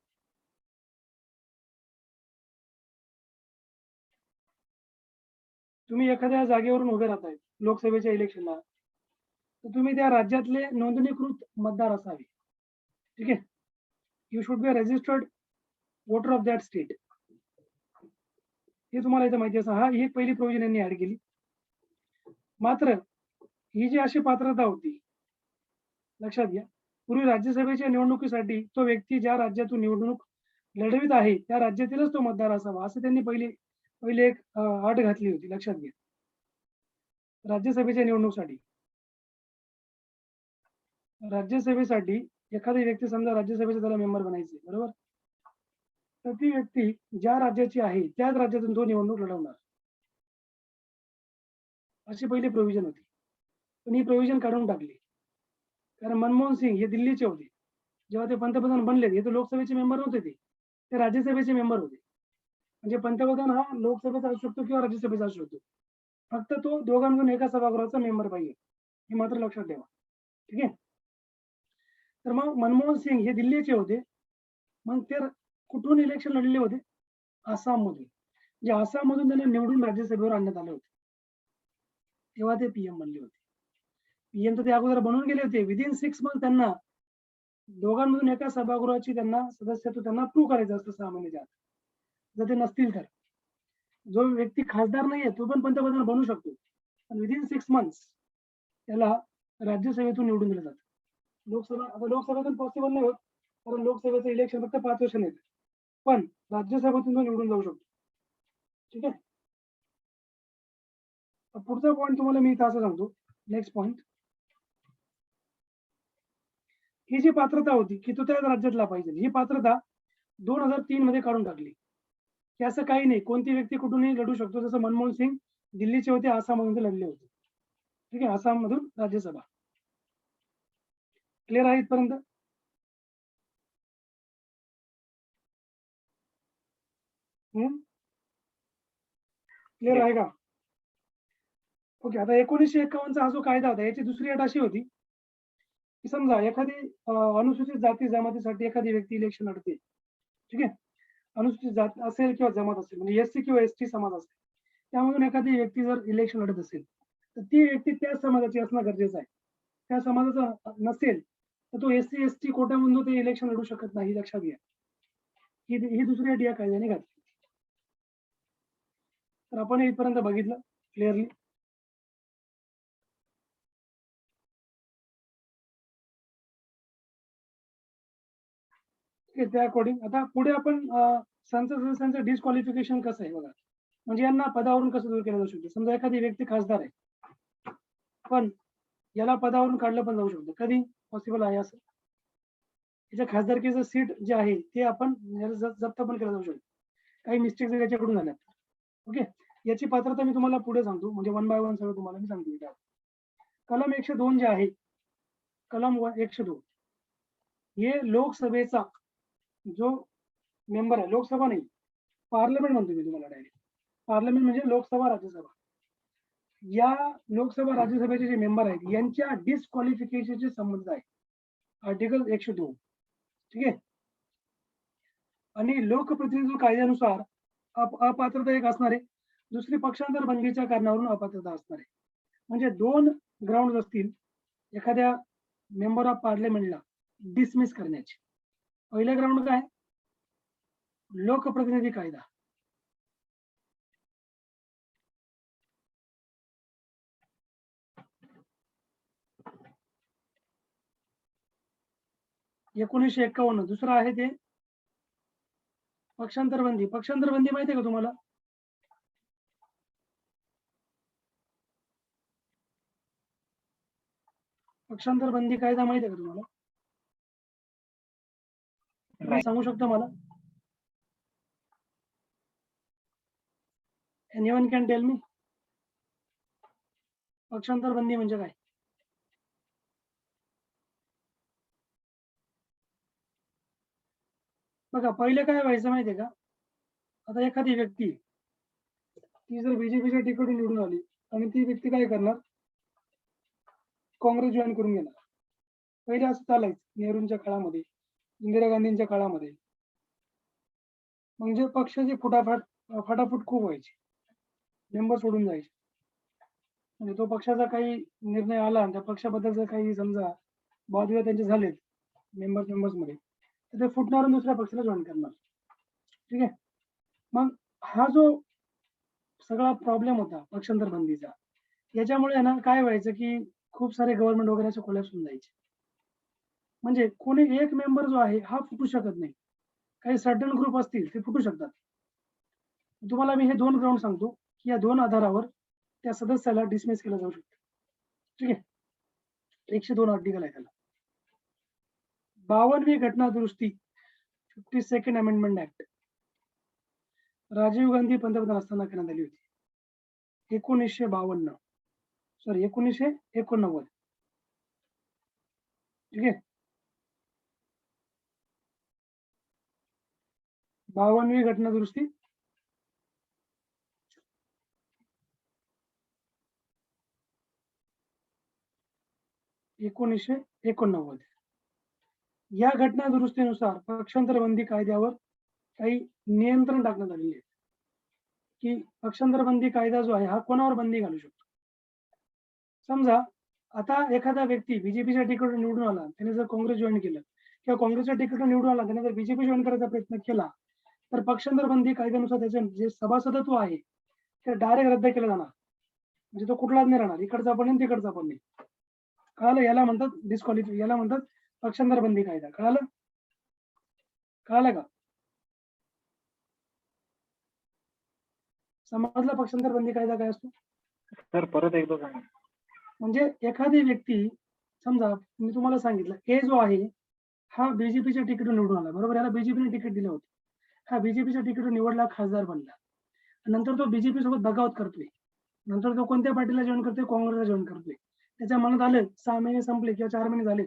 तुम्ही एखाद्या जागेवरून उभे राहताय लोकसभेच्या इलेक्शनला, तर तुम्ही त्या राज्यातले नोंदणीकृत मतदार असावे. ठीक आहे. You should be a registered voter of that state. हे तुम्हाला इथं माहिती असं ही एक पहिली प्रोव्हिजन यांनी ऍड केली. मात्र ही जी अशी पात्रता होती, लक्षात घ्या, पूर्वी राज्यसभेच्या निवडणुकीसाठी तो व्यक्ती ज्या राज्यातून निवडणूक लढवित आहे त्या राज्यातीलच तो मतदार असावा, असं त्यांनी पहिले एक अट घातली होती. लक्षात घ्या. राज्यसभेसाठी एखादी व्यक्ती समजा राज्यसभेचा त्याला मेंबर बनायचे, बरोबर, तर ती व्यक्ती ज्या राज्याची आहे त्याच राज्यातून तो निवडणूक लढवणार, अशी पहिली प्रोव्हिजन होती. पण ही प्रोव्हिजन काढून टाकली, कारण मनमोहन सिंग हे दिल्लीचे होते. जेव्हा ते पंतप्रधान बनले, हे तर लोकसभेचे मेंबर नव्हते, ते राज्यसभेचे मेंबर होते. म्हणजे पंतप्रधान हा लोकसभेचा असू शकतो किंवा राज्यसभेचा असू शकतो, फक्त तो दोघांमधून एका सभागृहाचा मेंबर पाहिजे, हे मात्र लक्षात ठेवा. ठीक आहे. तर मग मनमोहन सिंग हे दिल्लीचे होते. मग ते कुठून इलेक्शन लढलेले होते? आसाममधून. म्हणजे आसाममधून त्यांना निवडून राज्यसभेवर आणण्यात आले होते. तेव्हा ते पीएम बनले होते. पीएम तर ते अगोदर बनून गेले होते. विदिन 6 मंथ त्यांना दोघांमधून एका सभागृहाची त्यांना सदस्यत्व त्यांना प्रूव्ह करायचं असतं 6 महिन्याच्या आत. जर ते नसतील तर जो व्यक्ती खासदार नाहीये तो पण पंतप्रधान बनू शकतो, पण विदिन 6 मंथ्स त्याला राज्यसभेतून निवडून दिलं जातं. लोकसभेतून पॉसिबल नाही होत, कारण लोकसभेचं इलेक्शन फक्त 5 वर्षांनी येतं, पण राज्यसभेतून तो निवडून जाऊ शकतो. ठीक आहे. पुढचा पॉईंट तुम्हाला मी इथं असं सांगतो. नेक्स्ट पॉईंट, ही जी पात्रता होती की तो त्याच राज्यातला पाहिजे, ही पात्रता 2003 मध्ये काढून टाकली की असं काही नाही, कोणती व्यक्ती कुठूनही लढू शकतो. जसं मनमोहन सिंग दिल्लीचे होते, आसाममधून ते लढले होते. ठीक आहे. आसाममधून राज्यसभा. क्लिअर आहे इथपर्यंत? क्लिअर आहे का? ओके. आता 1951चा हा जो कायदा होता, याची दुसरी अट अशी होती की समजा एखादी अनुसूचित जाती जमातीसाठी एखादी व्यक्ती इलेक्शन लढते. ठीक आहे. अनुसूचित जात असेल किंवा जमात असेल, म्हणजे एससी किंवा एसटी समाज असेल, त्यामधून एखादी व्यक्ती जर इलेक्शन लढत असेल तर ती व्यक्ती त्या समाजाची असणं गरजेचं आहे. त्या समाजाचा नसेल तर तो एससी एसटी कोट्यामधून ते इलेक्शन लढू शकत नाही. लक्षात घ्या. ही दुसरी अट या कायद्याने घातली. तर आपण इथपर्यंत बघितलं क्लिअरली. त्या अकॉर्डिंग आता पुढे आपण संसद सदस्यांचं डिस्क्वालिफिकेशन कसं आहे बघा. म्हणजे यांना पदावरून कसं दूर केलं जाऊ शकतं. समजा एखादी व्यक्ती खासदार आहे, पण याला पदावरून काढलं पण जाऊ शकतं. कधी पॉसिबल आहे असं? त्याच्या खासदारकीचं सीट जे आहे ते आपण जप्त पण केलं जाऊ शकतो. काही मिस्टेक्स याच्याकडून झाल्या. ओके. याची पात्रता मी तुम्हाला पुढे सांगतो, म्हणजे 1 बाय 1 सगळं तुम्हाला मी सांगतो. कलम 102 जे आहे, कलम 102 हे लोकसभेचा जो मेंबर आहे, लोकसभा नाही, पार्लमेंट म्हणतो मी तुम्हाला डायरेक्ट. पार्लमेंट म्हणजे लोकसभा राज्यसभा. या लोकसभा राज्यसभेचे जे मेंबर आहेत यांच्या डिस्क्वालिफिकेशनचे संबंध आहे आर्टिकल 102. ठीक आहे. आणि लोकप्रतिनिधी कायद्यानुसार अपात्रता एक असणार आहे, दुसरी पक्षांतर बंदीच्या कारणावरून अपात्रता असणार आहे. म्हणजे 2 ग्राउंड असतील एखाद्या मेंबर ऑफ पार्लमेंटला डिसमिस करण्याचे. पहिलं ग्राउंड काय? लोकप्रतिनिधी कायदा. (1951). दुसरं आहे ते पक्षांतर बंदी. पक्षांतर बंदी माहिती आहे का तुम्हाला? पक्षांतर बंदी कायदा माहिती आहे का तुम्हाला? तुम्ही सांगू शकता मला? Anyone can tell me? पक्षांतर बंदी म्हणजे काय? बघा, पहिले काय व्हायचं माहितीये का? आता एखादी व्यक्ती ती जर बीजेपीच्या तिकडून निवडून आली आणि ती व्यक्ती काय करणार? काँग्रेस जॉईन करून घेणार. पहिले असं चालायचं नेहरूंच्या काळामध्ये, इंदिरा गांधींच्या काळामध्ये. म्हणजे पक्षाची फटाफट खूप व्हायची, मेंबर सोडून जायचे. म्हणजे तो पक्षाचा काही निर्णय आला आणि त्या पक्षाबद्दल काही समजा वादविवाद त्यांचे झालेत मेंबर्स मध्ये, तर ते फुटणार आणि दुसऱ्या पक्षाला जॉईन करणार. ठीक आहे. मग हा जो सगळा प्रॉब्लेम होता पक्षांतर बंदीचा, याच्यामुळे ना काय व्हायचं की खूप सारे गव्हर्नमेंट वगैरे असे कोलॅप्स होऊन जायचे. म्हणजे कोणी एक मेंबर जो आहे हा फुटू शकत नाही. काही सर्टन ग्रुप असतील ते फुटू शकतात. तुम्हाला मी हे 2 ग्राउंड सांगतो की या 2 आधारावर त्या सदस्याला डिसमिस केलं जाऊ शकतं. ठीक आहे. 102 आर्टिकल आहे त्याला. 52वी घटना दुरुस्ती 52nd amendment act Rajiv Gandhi पंतप्रधान असताना करण्यात आली होती. 1952 सॉरी 1989. ठीक आहे. 52वी घटना दुरुस्ती 1989. या घटना दुरुस्तीनुसार पक्षांतर बंदी कायद्यावर काही नियंत्रण टाकण्यात आलेले आहे की पक्षांतर बंदी कायदा जो आहे हा कोणावर बंदी घालू शकतो. समजा आता एखादा व्यक्ती बीजेपीच्या तिकीटवर निवडून आला, त्याने जर काँग्रेस जॉईन केलं किंवा काँग्रेसच्या तिकीटवर निवडून आला, त्याने जर बीजेपी जॉईन करायचा प्रयत्न केला, तर पक्षांतर बंदी कायद्यानुसार त्याचे जे सभासदत्व आहे ते डायरेक्ट रद्द केलं जाणार. म्हणजे तो कुठलाच नाही राहणार, इकडचा पण नाही तिकडचा पण नाही. कळालं? याला म्हणतात डिस्क्वालिफाय, याला म्हणतात पक्षांतर बंदी कायदा. कळालं? कळालं का? समजलं पक्षांतर बंदी कायदा काय असतो? सर परत एकदा सांगा. म्हणजे एखादी व्यक्ती, समजा मी तुम्हाला सांगितलं ए जो आहे हा बीजेपीच्या तिकीटवर निवडून आला, बरोबर. याला बीजेपीने तिकीट दिलं होतं. हा बीजेपीच्या तिकीटवर निवडला, खासदार बनला. नंतर तो बीजेपी सोबत बगावत करतोय. नंतर तो कोणत्या पार्टीला जॉईन करतोय? काँग्रेसला जॉईन करतोय. त्याच्या मनात आलं 6 महिने संपले किंवा 4 महिने झाले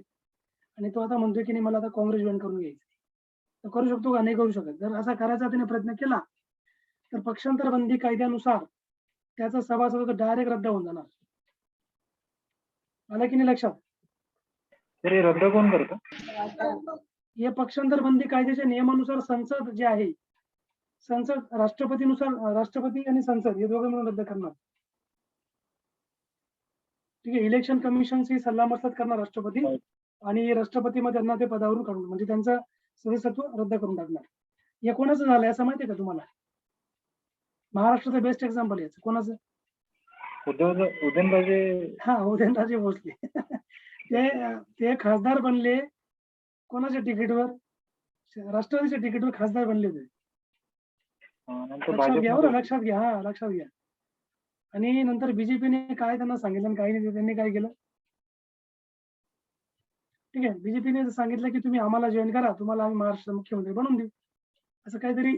आणि तो आता म्हणतोय की नाही मला आता काँग्रेस जॉईन करून घ्यायचं. तर करू शकतो का? नाही करू शकत. जर असा करायचा त्याने प्रयत्न केला तर पक्षांतर बंदी कायद्यानुसार त्याचा सभासदत्व डायरेक्ट रद्द होऊन जाणार. आलं की नाही लक्षात? सर हे रद्द कोण करतं? हे पक्षांतर बंदी कायद्याच्या नियमानुसार संसद जे आहे, संसद राष्ट्रपतीनुसार, राष्ट्रपती आणि संसद हे दोघं मिळून रद्द करणार. ठीक आहे. इलेक्शन कमिशनशी सल्लामसलत करणार राष्ट्रपती आणि राष्ट्रपती मग त्यांना ते पदावरून काढून म्हणजे त्यांचं सदस्यत्व रद्द करून टाकणार. हे कोणाचं झालंय असं माहितीये का तुम्हाला? महाराष्ट्राचं बेस्ट एक्झाम्पल याचं कोणाचं? उदयनराजे. हा, उदयनराजे भोसले. ते खासदार बनले कोणाच्या तिकीटवर? राष्ट्रवादीच्या तिकीटवर खासदार बनले होते. नंतर लक्षात घ्या बरं, भाजपमध्ये. लक्षात घ्या. हा, लक्षात घ्या. आणि नंतर बीजेपीने काय त्यांना सांगितलं आणि काही नाही, त्यांनी काय केलं? ठीक आहे. बीजेपीने सांगितलं की तुम्ही आम्हाला जॉईन करा, तुम्हाला आम्ही महाराष्ट्राचा मुख्यमंत्री बनवून देऊ. असं काहीतरी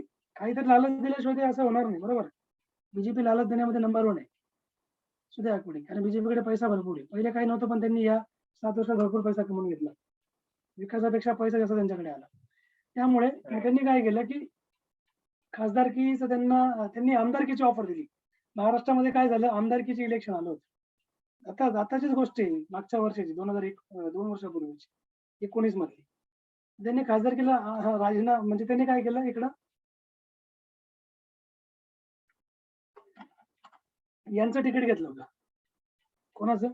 लालच दिल्याशिवाय ते असं होणार नाही, बरोबर. बीजेपी लालच देण्यामध्ये नंबर 1 आहे. सुद्या आठवणी, कारण बीजेपीकडे पैसा भरपूर आहे. पहिले काही नव्हतं पण त्यांनी या 7 वर्षात भरपूर पैसा कमवून घेतला. विकासापेक्षा पैसा जास्त त्यांच्याकडे आला. त्यामुळे त्यांनी काय केलं की खासदारकीचं त्यांनी आमदारकीची ऑफर दिली. महाराष्ट्रामध्ये काय झालं, आमदारकीचे इलेक्शन आलं होतं. आताचीच गोष्ट आहे, मागच्या वर्षाची 2001 2 वर्षापूर्वीची 19 मधली. त्यांनी खासदारकीला राजीनामा म्हणजे त्यांनी काय केलं, इकडं यांचं तिकीट घेतलं होतं. कोणाचं?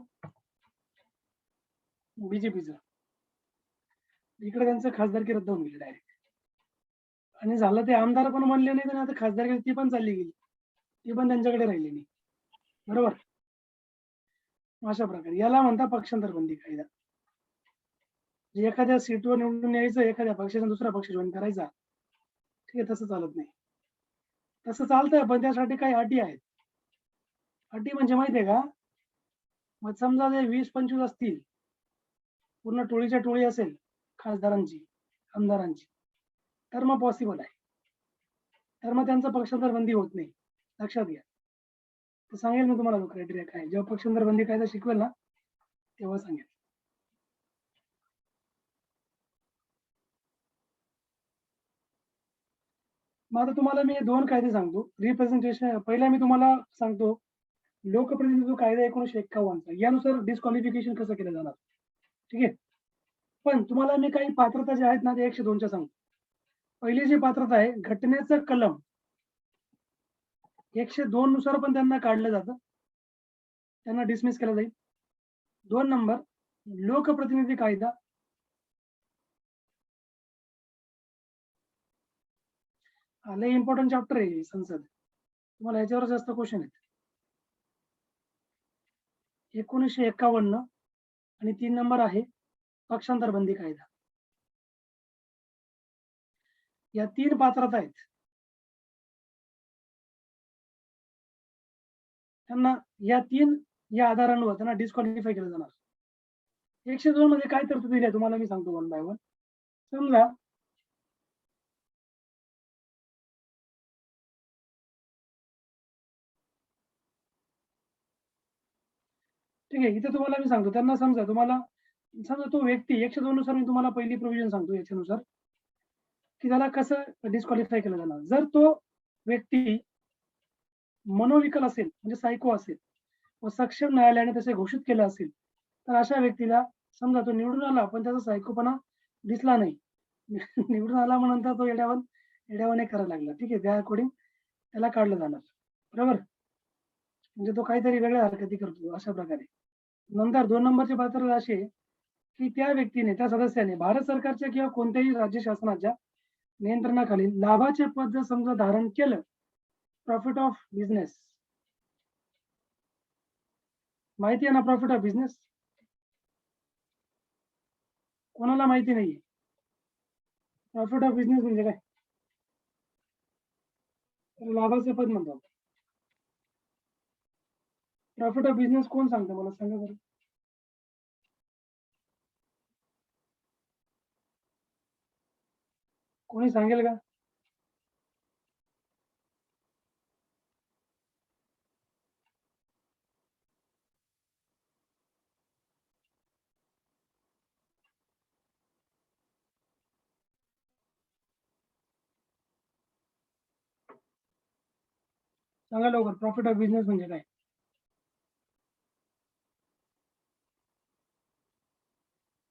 बीजेपीचं. इकडे त्यांचं खासदारकी रद्द होऊन गेली डायरेक्ट. आणि झालं ते आमदार पण बनले नाही, आणि आता खासदारकी ती पण चालली गेली, ती पण त्यांच्याकडे राहिली नाही, बरोबर. अशा प्रकारे याला म्हणता पक्षांतर बंदी कायदा. एखाद्या सीटवर निवडून यायचं, एखाद्या पक्षाचा दुसरा पक्ष जॉईन करायचा. ठीक आहे, तसं चालत नाही. तसं चालतंय पण त्यासाठी काही अटी आहेत. अटी म्हणजे माहितीये का? मग समजा ते 20-25 असतील, पूर्ण टोळीच्या टोळी असेल खासदारांची, आमदारांची, तर मग पॉसिबल आहे. तर मग त्यांचं पक्षांतर बंदी होत नाही. लक्षात घ्या. तर सांगेल मी तुम्हाला क्रायटेरिया काय. जेव्हा पक्षांतर बंदी कायदा शिकवेल ना तेव्हा सांगेल. मग आता तुम्हाला मी 2 कायदे सांगतो. रिप्रेझेंटेशन पहिला मी तुम्हाला सांगतो लोकप्रतिनिधित्व कायदा 1951 चा. यानुसार डिस्क्वालिफिकेशन कसं केलं जाणार. ठीक आहे. पण तुम्हाला मी काही पात्रता जे आहेत ना ते 102 च्या सांगतो. पहिली जी पात्रता आहे, घटनेचं कलम 102 नुसार पण त्यांना काढलं जातं त्यांना डिसमिस केलं जाईल. 2 नंबर लोकप्रतिनिधी कायदा. लय इम्पॉर्टंट चॅप्टर आहे संसद. तुम्हाला याच्यावर जास्त क्वेश्चन आहेत. 1951 आणि 3 नंबर आहे पक्षांतर बंदी कायदा. या 3 पात्रता आहेत. त्यांना या आधारांवर त्यांना डिस्क्वालिफाय केलं जाणार. 102 मध्ये काय तरतुदी दिल्या तुम्हाला मी सांगतो वन बाय वन. समजा ठीक आहे, इथे तुम्हाला मी सांगतो त्यांना समजा तो व्यक्ती 102 नुसार मी तुम्हाला पहिली प्रोव्हिजन सांगतो याच्यानुसार की त्याला कसं डिस्क्वालिफाय केलं जाणार. जर तो व्यक्ती मनोविकल असेल म्हणजे सायको असेल व सक्षम न्यायालयाने तसे घोषित केलं असेल तर अशा व्यक्तीला समजा तो निवडून आला पण त्याचा सायकोपणा दिसला नाही. निवडून आला म्हणून तो येड्यावाने करायला लागला. ठीक आहे, त्या अकॉर्डिंग त्याला काढलं जाणार. बरोबर, म्हणजे तो काहीतरी वेगळ्या हरकती करतो अशा प्रकारे. नंतर 2 नंबरची पात्रता अशी आहे की त्या व्यक्तीने त्या सदस्याने भारत सरकारच्या किंवा कोणत्याही राज्य शासनाच्या नियंत्रणाखाली लाभाचे पद जर समजा धारण केलं, प्रॉफिट ऑफ बिझनेस माहिती आहे ना, प्रॉफिट ऑफ बिझनेस कोणाला माहिती नाहीये. प्रॉफिट ऑफ बिझनेस म्हणजे काय? लाभाचे पद म्हणतात. प्रॉफिट ऑफ बिझनेस कोण सांगतं मला सांगा बरं. कोणी सांगेल का? सांगा लवकर, प्रॉफिट ऑफ बिझनेस म्हणजे काय?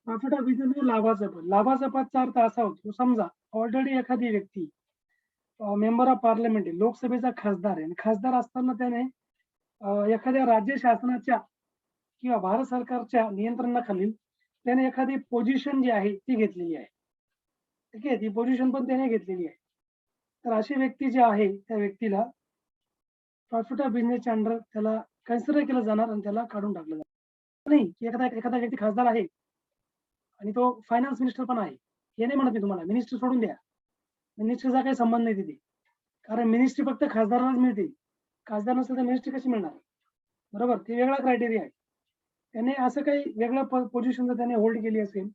प्रॉफिट ऑफ बिझनेस म्हणजे लाभाचं पद. लाभाचा पदचा अर्थ असा होतो, समजा ऑलरेडी एखादी व्यक्ती मेंबर ऑफ पार्लमेंट आहे, लोकसभेचा खासदार आहे आणि खासदार असताना त्याने एखाद्या राज्य शासनाच्या किंवा भारत सरकारच्या नियंत्रणाखाली त्याने एखादी पोझिशन जी आहे ती घेतलेली आहे. ठीक आहे, ती पोझिशन पण त्याने घेतलेली आहे. तर अशी व्यक्ती जी आहे त्या व्यक्तीला प्रॉफिट ऑफ बिझनेसच्या अंडर त्याला कन्सिडर केलं जाणार आणि त्याला काढून टाकलं जाणार. नाही की एखादा व्यक्ती खासदार आहे आणि तो फायनान्स मिनिस्टर पण आहे, हे नाही म्हणत मी तुम्हाला. मिनिस्टर सोडून द्या, मिनिस्टरचा काही संबंध नाही तिथे, कारण मिनिस्ट्री फक्त खासदारालाच मिळते. खासदार नसेल तर मिनिस्ट्री कशी मिळणार? बरोबर, ते वेगळा क्रायटेरिया आहे. त्याने असं काही वेगळं पोझिशन जर त्याने होल्ड केली असेल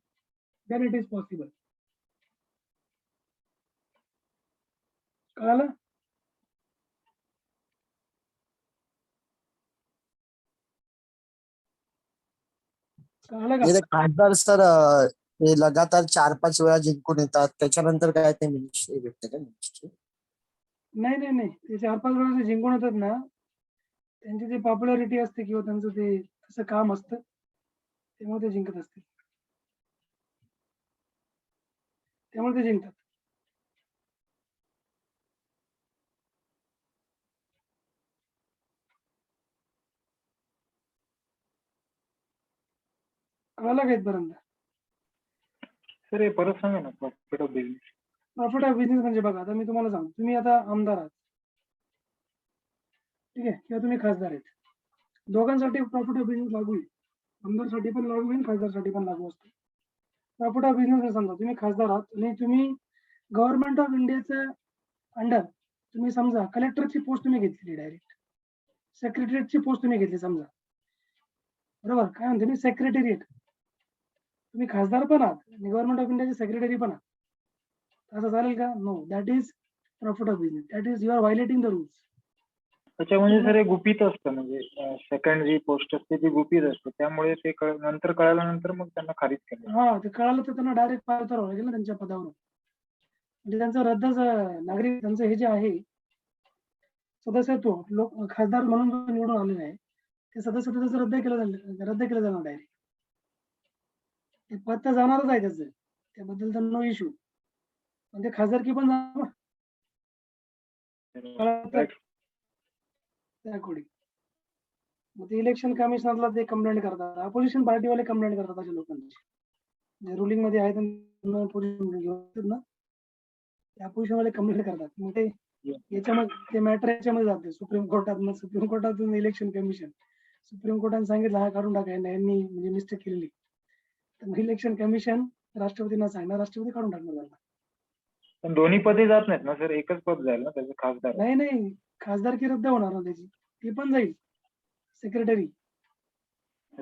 देन इट इज पॉसिबल. कळालं? कळालं का? हे खासदार सर ते लगातार 4-5 वेळा जिंकून येतात त्याच्यानंतर काय ते मिनिस्ट्री भेटते का? मिनिस्ट्री नाही, ते 4-5 वेळा जे जिंकून येतात ना, त्यांची जी पॉप्युलॅरिटी असते किंवा त्यांचं ते तसं काम असतं त्यामुळे ते जिंकत असते, त्यामुळे ते जिंकतात. कळालं का इथपर्यंत? सर हे परत सांगा ना, profit of business. Profit of business म्हणजे बघा, आता मी तुम्हाला सांगतो, तुम्ही आता आमदार आहात, ठीक आहे, किंवा तुम्ही खासदार आहेत, दोघांसाठी प्रॉफिट ऑफ बिझनेस लागू आहे. आमदारसाठी पण लागू आहे, खासदारसाठी पण लागू असतो. प्रॉफिट ऑफ बिझनेस समजा तुम्ही खासदार आहात आणि तुम्ही गव्हर्नमेंट ऑफ इंडियाच्या अंडर तुम्ही समजा कलेक्टरची पोस्ट तुम्ही घेतली, डायरेक्ट सेक्रेटरीची पोस्ट तुम्ही घेतली समजा. बरोबर, काय म्हणते मी, सेक्रेटरीएट. तुम्ही खासदार पण आहात आणि गव्हर्नमेंट ऑफ इंडियाचे सेक्रेटरी पण आहात, असं चालेल का? No, that is profit of business. That is you are violating the rules. अच्छा, म्हणजे सर हे गुपित असतं, म्हणजे सेकंड जी पोस्ट असते ती गुपित असते, त्यामुळे ते नंतर कळाल्यानंतर मग त्यांना खारिज केलं. हा, ते कळालं तर त्यांना डायरेक्ट पार उतारावं लागेल ना त्यांच्या पदावरून. म्हणजे त्यांचं रद्दच नागरिक त्यांचं हे जे आहे सदस्यत्व, लोक खासदार म्हणून जो निवडून आलेले आहे ते सदस्यत्व त्याचं रद्द केलं जाणार डायरेक्ट. ते पद तर जाणारच आहे त्याचं, त्याबद्दल तर नो इश्यू, पण ते खासदारकी पण जाणार त्या अकॉर्डिंग. मग ते इलेक्शन कमिशनरला ते कंप्लेंट करतात, अपोजिशन पार्टीवाले कंप्लेंट करतात अशा लोकांची, जे रुलिंग मध्ये आहेत त्यांना पोझिशन घेऊन ना, ते अपोजिशन वाले कंप्लेंट करतात. मग ते याच्यामध्ये ते मॅटर याच्यामध्ये जाते सुप्रीम कोर्टात. मग सुप्रीम कोर्टातून इलेक्शन कमिशन, सुप्रीम कोर्टाने सांगितलं हा काढून टाकायला, यांनी म्हणजे मिस्टेक केलेली, तर मग इलेक्शन कमिशन राष्ट्रपतींना सांगणार, राष्ट्रपती काढून टाकणार त्याला. पण दोन्ही पदे जात नाहीत ना सर, एकच पद जाईल ना त्याचं, खासदार. नाही नाही, खासदारकी रद्द होणार ना त्याची, ती पण जाईल. सेक्रेटरी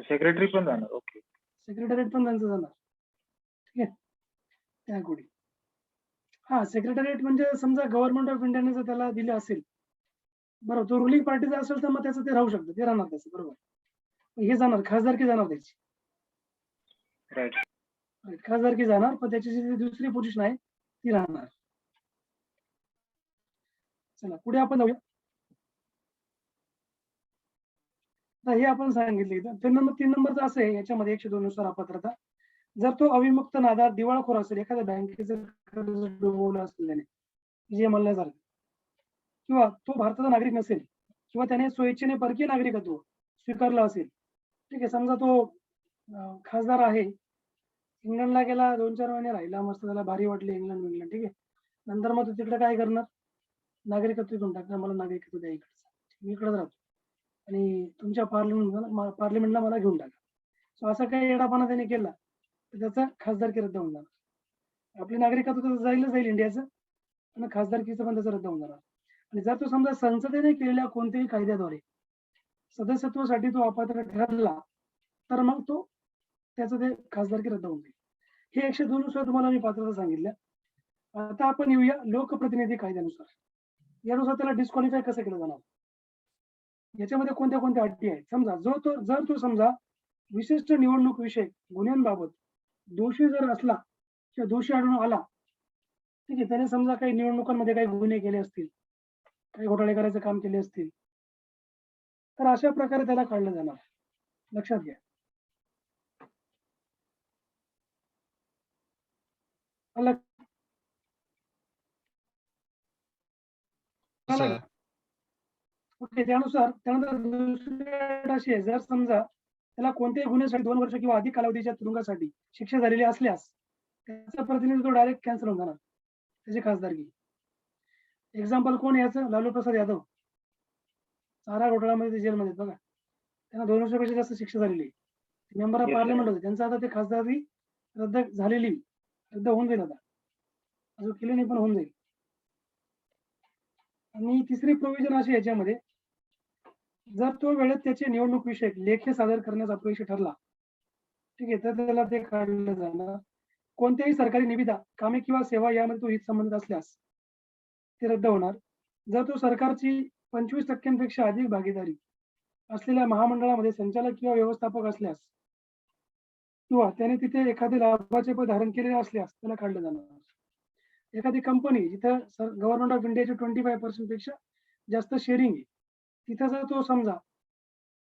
सेक्रेटरी पण जाणार. ओके. सेक्रेटरीत पण त्यांचं जाणार. ठीक आहे, त्या कोणी हा सेक्रेटरीएट म्हणजे समजा गव्हर्नमेंट ऑफ इंडियाने जर त्याला दिले असेल, बरोबर, तो रुलिंग पार्टीचा असेल तर मग त्याचं ते राहू शकतं, ते राहणार त्याचं, बरोबर. हे जाणार, खासदारकी जाणार त्याची, राईट. खासदारकी जाणार, पण त्याची जी दुसरी पोझिशन आहे ती राहणार. चला पुढे आपण जाऊया. आता हे आपण सांगितले. तीन नंबरचं असं आहे याच्यामध्ये 102 नुसार अपात्रता, जर तो अविमुक्त नादार दिवाळखोर असेल, एखाद्या बँकेचं कर्ज डुबवलं असेल त्याने, जे मल्ल्यासारखं, किंवा तो भारताचा नागरिक नसेल, किंवा त्याने स्वेच्छेने परकीय नागरिकत्व स्वीकारलं असेल. ठीक आहे, समजा तो खासदार आहे, इंग्लंडला गेला, 2-4 महिने राहिला, मस्त त्याला भारी वाटले इंग्लंड, ठीक आहे, नंतर मग तो तिकडे काय करणार, नागरिकत्व घेऊन टाकणार, मला नागरिकत्व द्या इकडचं, मी इकडेच राहतो आणि तुमच्या पार्लिमेंटला मला घेऊन टाका. सो असा काही येडापणा त्याने केला तर त्याचा खासदारकी रद्द होऊन जाणार. आपली नागरिकत्व तर जाईल इंडियाचं, आणि खासदारकीचं पण त्याचं रद्द होऊन जाणार. आणि जर तो समजा संसदेने केलेल्या कोणत्याही कायद्याद्वारे सदस्यत्वासाठी तो अपात्र ठरला, तर मग तो त्याचं ते खासदारकी रद्द होऊन जाईल. हे 102 नुसार तुम्हाला मी पात्रता सांगितल्या. आता आपण येऊया लोकप्रतिनिधी कायद्यानुसार. यानुसार त्याला डिस्क्वालिफाय कसं केलं जाणार, याच्यामध्ये कोणत्या कोणत्या अटी आहेत. समजा जर तो समजा विशिष्ट निवडणूक विषयक गुन्ह्यांबाबत दोषी जर असला किंवा दोषी आढळून आला, ठीक आहे, त्याने समजा काही निवडणुकांमध्ये काही गुन्हे केले असतील, काही घोटाळे करायचं काम केले असतील, तर अशा प्रकारे त्याला काढलं जाणार. लक्षात घ्या. सर. ओके, त्यानंतर दुसरी अट अशी आहे, जर समजा त्याला कोणत्याही गुन्ह्यासाठी 2 वर्ष किंवा अधिक कालावधीच्या तुरुंगासाठी शिक्षा झालेली असल्यास त्याचा प्रतिनिधित्व डायरेक्ट कॅन्सल होऊन जाणार, त्याची खासदारकी. एक्झाम्पल कोण याचं, लालू प्रसाद यादव, चारा घोटाळ्यामध्ये जेलमध्ये बघा, त्यांना 2 वर्षापेक्षा जास्त शिक्षा झालेली, मेंबर ऑफ पार्लिमेंट होते, त्यांचं आता ते खासदारकी रद्द होऊन जाईल, आता अजून केले नाही पण होऊन जाईल. आणि तिसरी प्रोव्हिजन अशी याच्यामध्ये, जर तो वेळेत त्याचे निवडणूक विषयक लेखे सादर करण्यास अपयशी ठरला, ठीक आहे, तर त्याला ते काढलं जाणार. कोणत्याही सरकारी निविदा, कामे किंवा सेवा यामध्ये तो हित संबंधित असल्यास ते रद्द होणार. जर तो सरकारची 25% अधिक भागीदारी असलेल्या महामंडळामध्ये संचालक किंवा व्यवस्थापक असल्यास, किंवा त्याने तिथे एखादे लाभाचे पद धारण केलेले असल्यास त्याला काढलं जाणार. एखादी कंपनी जिथं गव्हर्नमेंट ऑफ इंडियाचे 25% पेक्षा जास्त शेअरिंग आहे, तिथं जर तो समजा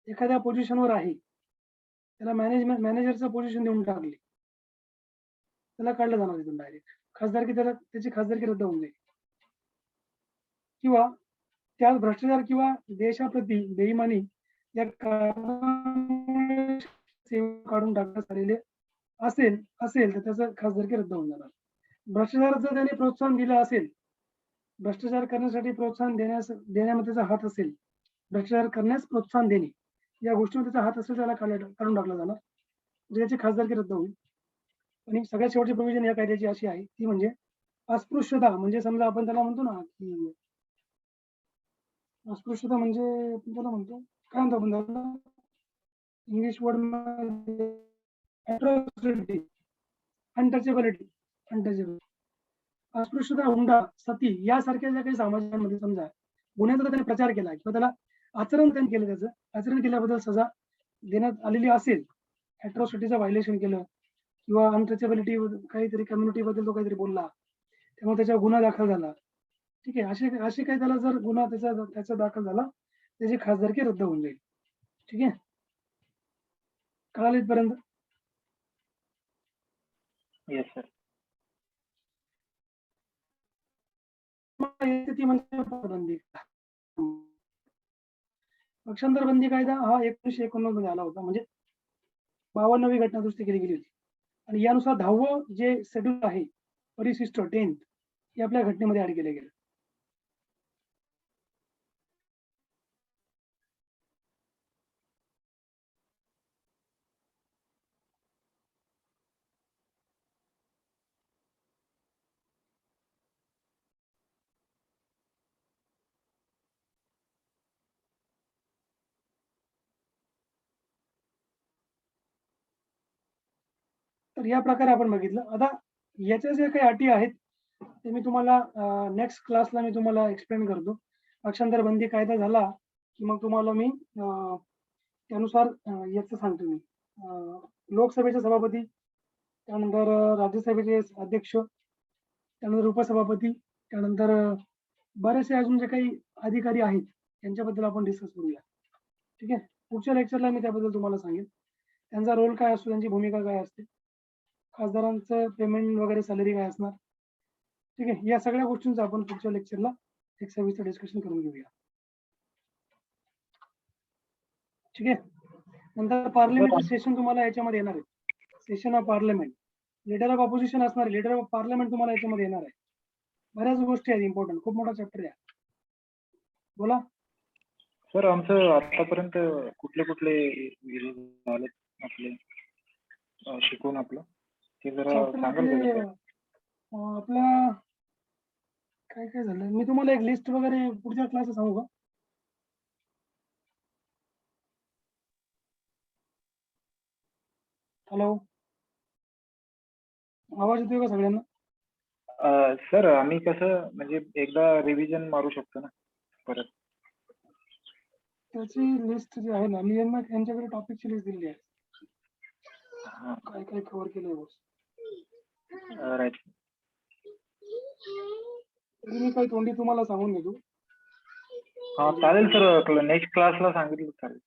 एखाद्या पोझिशनवर आहे, त्याला मॅनेजरचं पोझिशन देऊन टाकले, त्याला काढलं जाणार तिथून डायरेक्ट खासदारकी, त्याची खासदारकी रद्द होऊन जाईल. किंवा त्यात भ्रष्टाचार किंवा देशाप्रती बेईमानी या कारणामुळे सेवा काढून टाकण्यात आलेले असेल तर त्याचं खासदारकी रद्द होऊन जाणार. भ्रष्टाचाराचं त्याने प्रोत्साहन दिलं असेल, भ्रष्टाचार करण्यासाठी प्रोत्साहन देण्यामध्ये त्याचा हात असेल, भ्रष्टाचार करण्यास प्रोत्साहन देणे या गोष्टीमध्ये त्याचा हात असेल, त्याला काढून टाकला जाणार, म्हणजे त्याची खासदारकी रद्द होईल. आणि सगळ्यात शेवटची प्रोव्हिजन या कायद्याची अशी आहे, ती म्हणजे अस्पृश्यता. म्हणजे समजा आपण त्याला म्हणतो ना की अस्पृश्यता म्हणजे त्याला म्हणतो, काय म्हणतो आपण त्याला इंग्लिश वर्ड मध्ये, अट्रॉसिटी, अनटचेबिलिटी, अस्पृश्यता, हुंडा, सती यासारख्या ज्या काही समाजामध्ये समजा गुन्ह्याचा त्याने प्रचार केला किंवा त्याला आचरण त्यांनी केलं, त्याचं आचरण केल्याबद्दल सजा देण्यात आलेली असेल, अट्रॉसिटीचं व्हायलेशन केलं किंवा अनटचेबिलिटी काहीतरी कम्युनिटी बद्दल तो काहीतरी बोलला, त्यामुळे त्याच्यावर गुन्हा दाखल झाला, ठीक आहे, असे काही त्याला जर गुन्हा त्याचा दाखल झाला, त्याची खासदारकी रद्द होऊन जाईल. ठीक आहे, कळालं इथपर्यंत? Yes sir. ती म्हणजे पाबंदी. पक्षांतर बंदी कायदा हा 1989 मध्ये आला होता, म्हणजे 52वी घटना दुरुस्ती केली गेली होती. आणि यानुसार 10वं जे शेड्यूल आहे परिशिष्ट 10th हे आपल्या घटनेमध्ये ऍड केले गेले. तर या प्रकारे आपण बघितलं. आता याच्या जे काही अटी आहेत ते मी तुम्हाला नेक्स्ट क्लासला मी तुम्हाला एक्सप्लेन करतो. पक्षांतर बंदी कायदा झाला की मग तुम्हाला मी त्यानुसार याचं सांगतो मी. लोकसभेचे सभापती, त्यानंतर राज्यसभेचे अध्यक्ष, त्यानंतर उपसभापती, त्यानंतर बरेचसे अजून जे काही अधिकारी आहेत त्यांच्याबद्दल आपण डिस्कस करूया. ठीक आहे. पुढच्या लेक्चरला मी त्याबद्दल तुम्हाला सांगेन. त्यांचा रोल काय असतो, त्यांची भूमिका काय असते, खासदारांचं पेमेंट वगैरे सॅलरी काय असणार. ठीक आहे. या सगळ्या गोष्टींचं आपण पुढच्या लेक्चरला एक सविस्तर डिस्कशन करून घेऊया. ठीक आहे. नंतर पार्लिमेंटरी सेशन तुम्हाला याच्यामध्ये येणार आहे. Session of parliament, leader of opposition असणार आहे, लीडर ऑफ पार्लिमेंट तुम्हाला याच्यामध्ये येणार आहे. बऱ्याच गोष्टी आहेत इम्पॉर्टंट, खूप मोठा चॅप्टर आहे. बोला. सर आमचं आतापर्यंत कुठले कुठले झाले आपले शिकून आपलं ते जरा चॅप्टर सांगाल आपले का? आपला काय काय झालं मी तुम्हाला एक लिस्ट वगैरे पुढच्या क्लासला सांगू का? हॅलो, आवाज येतोय का सगळ्यांना? सर आम्ही कसं म्हणजे एकदा रिव्हिजन मारू शकतो ना परत? त्याची लिस्ट जी आहे ना, मी यांच्याकडे टॉपिकची लिस्ट दिली आहे. काय काय कव्हर केलंय बस. राईट. मी काही तोंडी तुम्हाला सांगून देतो. हा चालेल सर, नेक्स्ट क्लासला सांगितलं चालेल.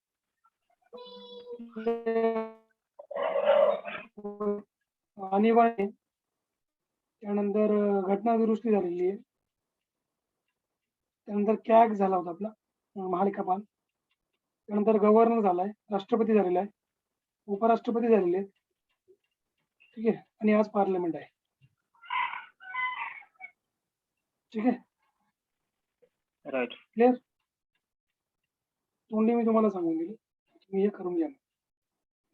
आणीबाणी आहे. त्यानंतर घटना दुरुस्ती झालेली आहे. त्यानंतर कॅग झाला होता आपला महालेखापाल. त्यानंतर गव्हर्नर झालाय, राष्ट्रपती झालेला आहे, उपराष्ट्रपती झालेले आहेत. ठीक आहे. आणि आज पार्लमेंट आहे. ठीक आहे. राईट. क्लिअर. तोंडी मी तुम्हाला सांगून दिली, तुम्ही हे करून घ्या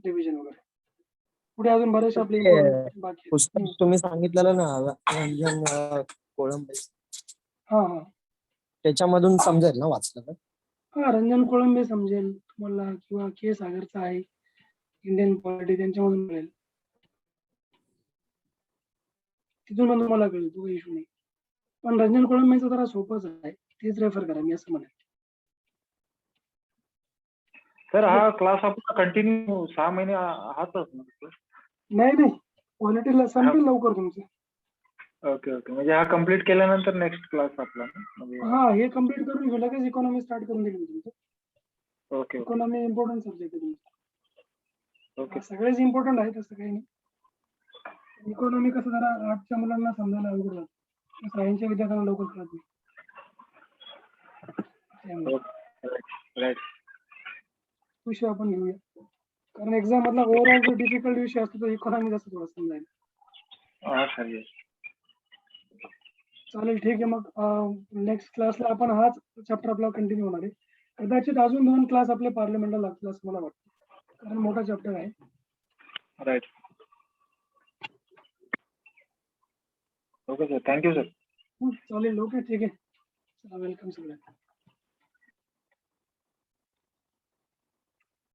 रिव्हिजन वगैरे. पुढे अजून बरेचसे आपले important बाकी आहेत. पुस्तक तुम्ही सांगितलेलं ना रंजन कोळंबे, हा हा त्याच्यामधून समजेल ना वाचलं तर? हा, रंजन कोळंबे समजेल तुम्हाला, किंवा के सागरचा आहे इंडियन पॉलिटी, त्यांच्यामधून मिळेल. तिथून पण तुम्हाला कळेल, तो इश्यू नाही. पण रंजन कोळंबेचं जरा सोपंच आहे, तेच रेफर करा, मी असं म्हणेन. सर हा क्लास आपला कंटिन्यू 6 महिने आहातच ना? नाही नाही, पॉलिटीला संपेल लवकर तुमचं. ओके ओके, म्हणजे हा कम्प्लीट केल्यानंतर नेक्स्ट क्लास आपला ना? म्हणजे हा, हे कम्प्लीट करून घेऊ, लगेच इकॉनॉमी स्टार्ट करून देईल मी तुमचं. Okay okay economy important subject आहे तुमचा. ओके. सगळेच इम्पॉर्टंट आहेत असं काही नाही. इकॉनॉमी कसं जरा आर्टच्या मुलांना समजायला अवघड जातं, सायन्सच्या विद्यार्थ्यांना लवकर कळत नाही. त्यामुळे राईट. विषय आपण घेऊया, कारण एक्झाम मधला ओव्हरऑल जो डिफिकल्ट विषय असतो तो इकॉनॉमी जास्त थोडा समजायला. हा सर, येस. चालेल, ठीक आहे. मग नेक्स्ट क्लासला आपण हाच चॅप्टर आपला कंटिन्यू होणार आहे. कदाचित अजून 2 क्लास आपले पार्लमेंटला लागतील असं मला वाटतं, कारण मोठा चॅप्टर आहे. Right. Okay sir, thank you sir. चालेल, ओके, ठीक आहे. चला, वेलकम सगळ्यांना.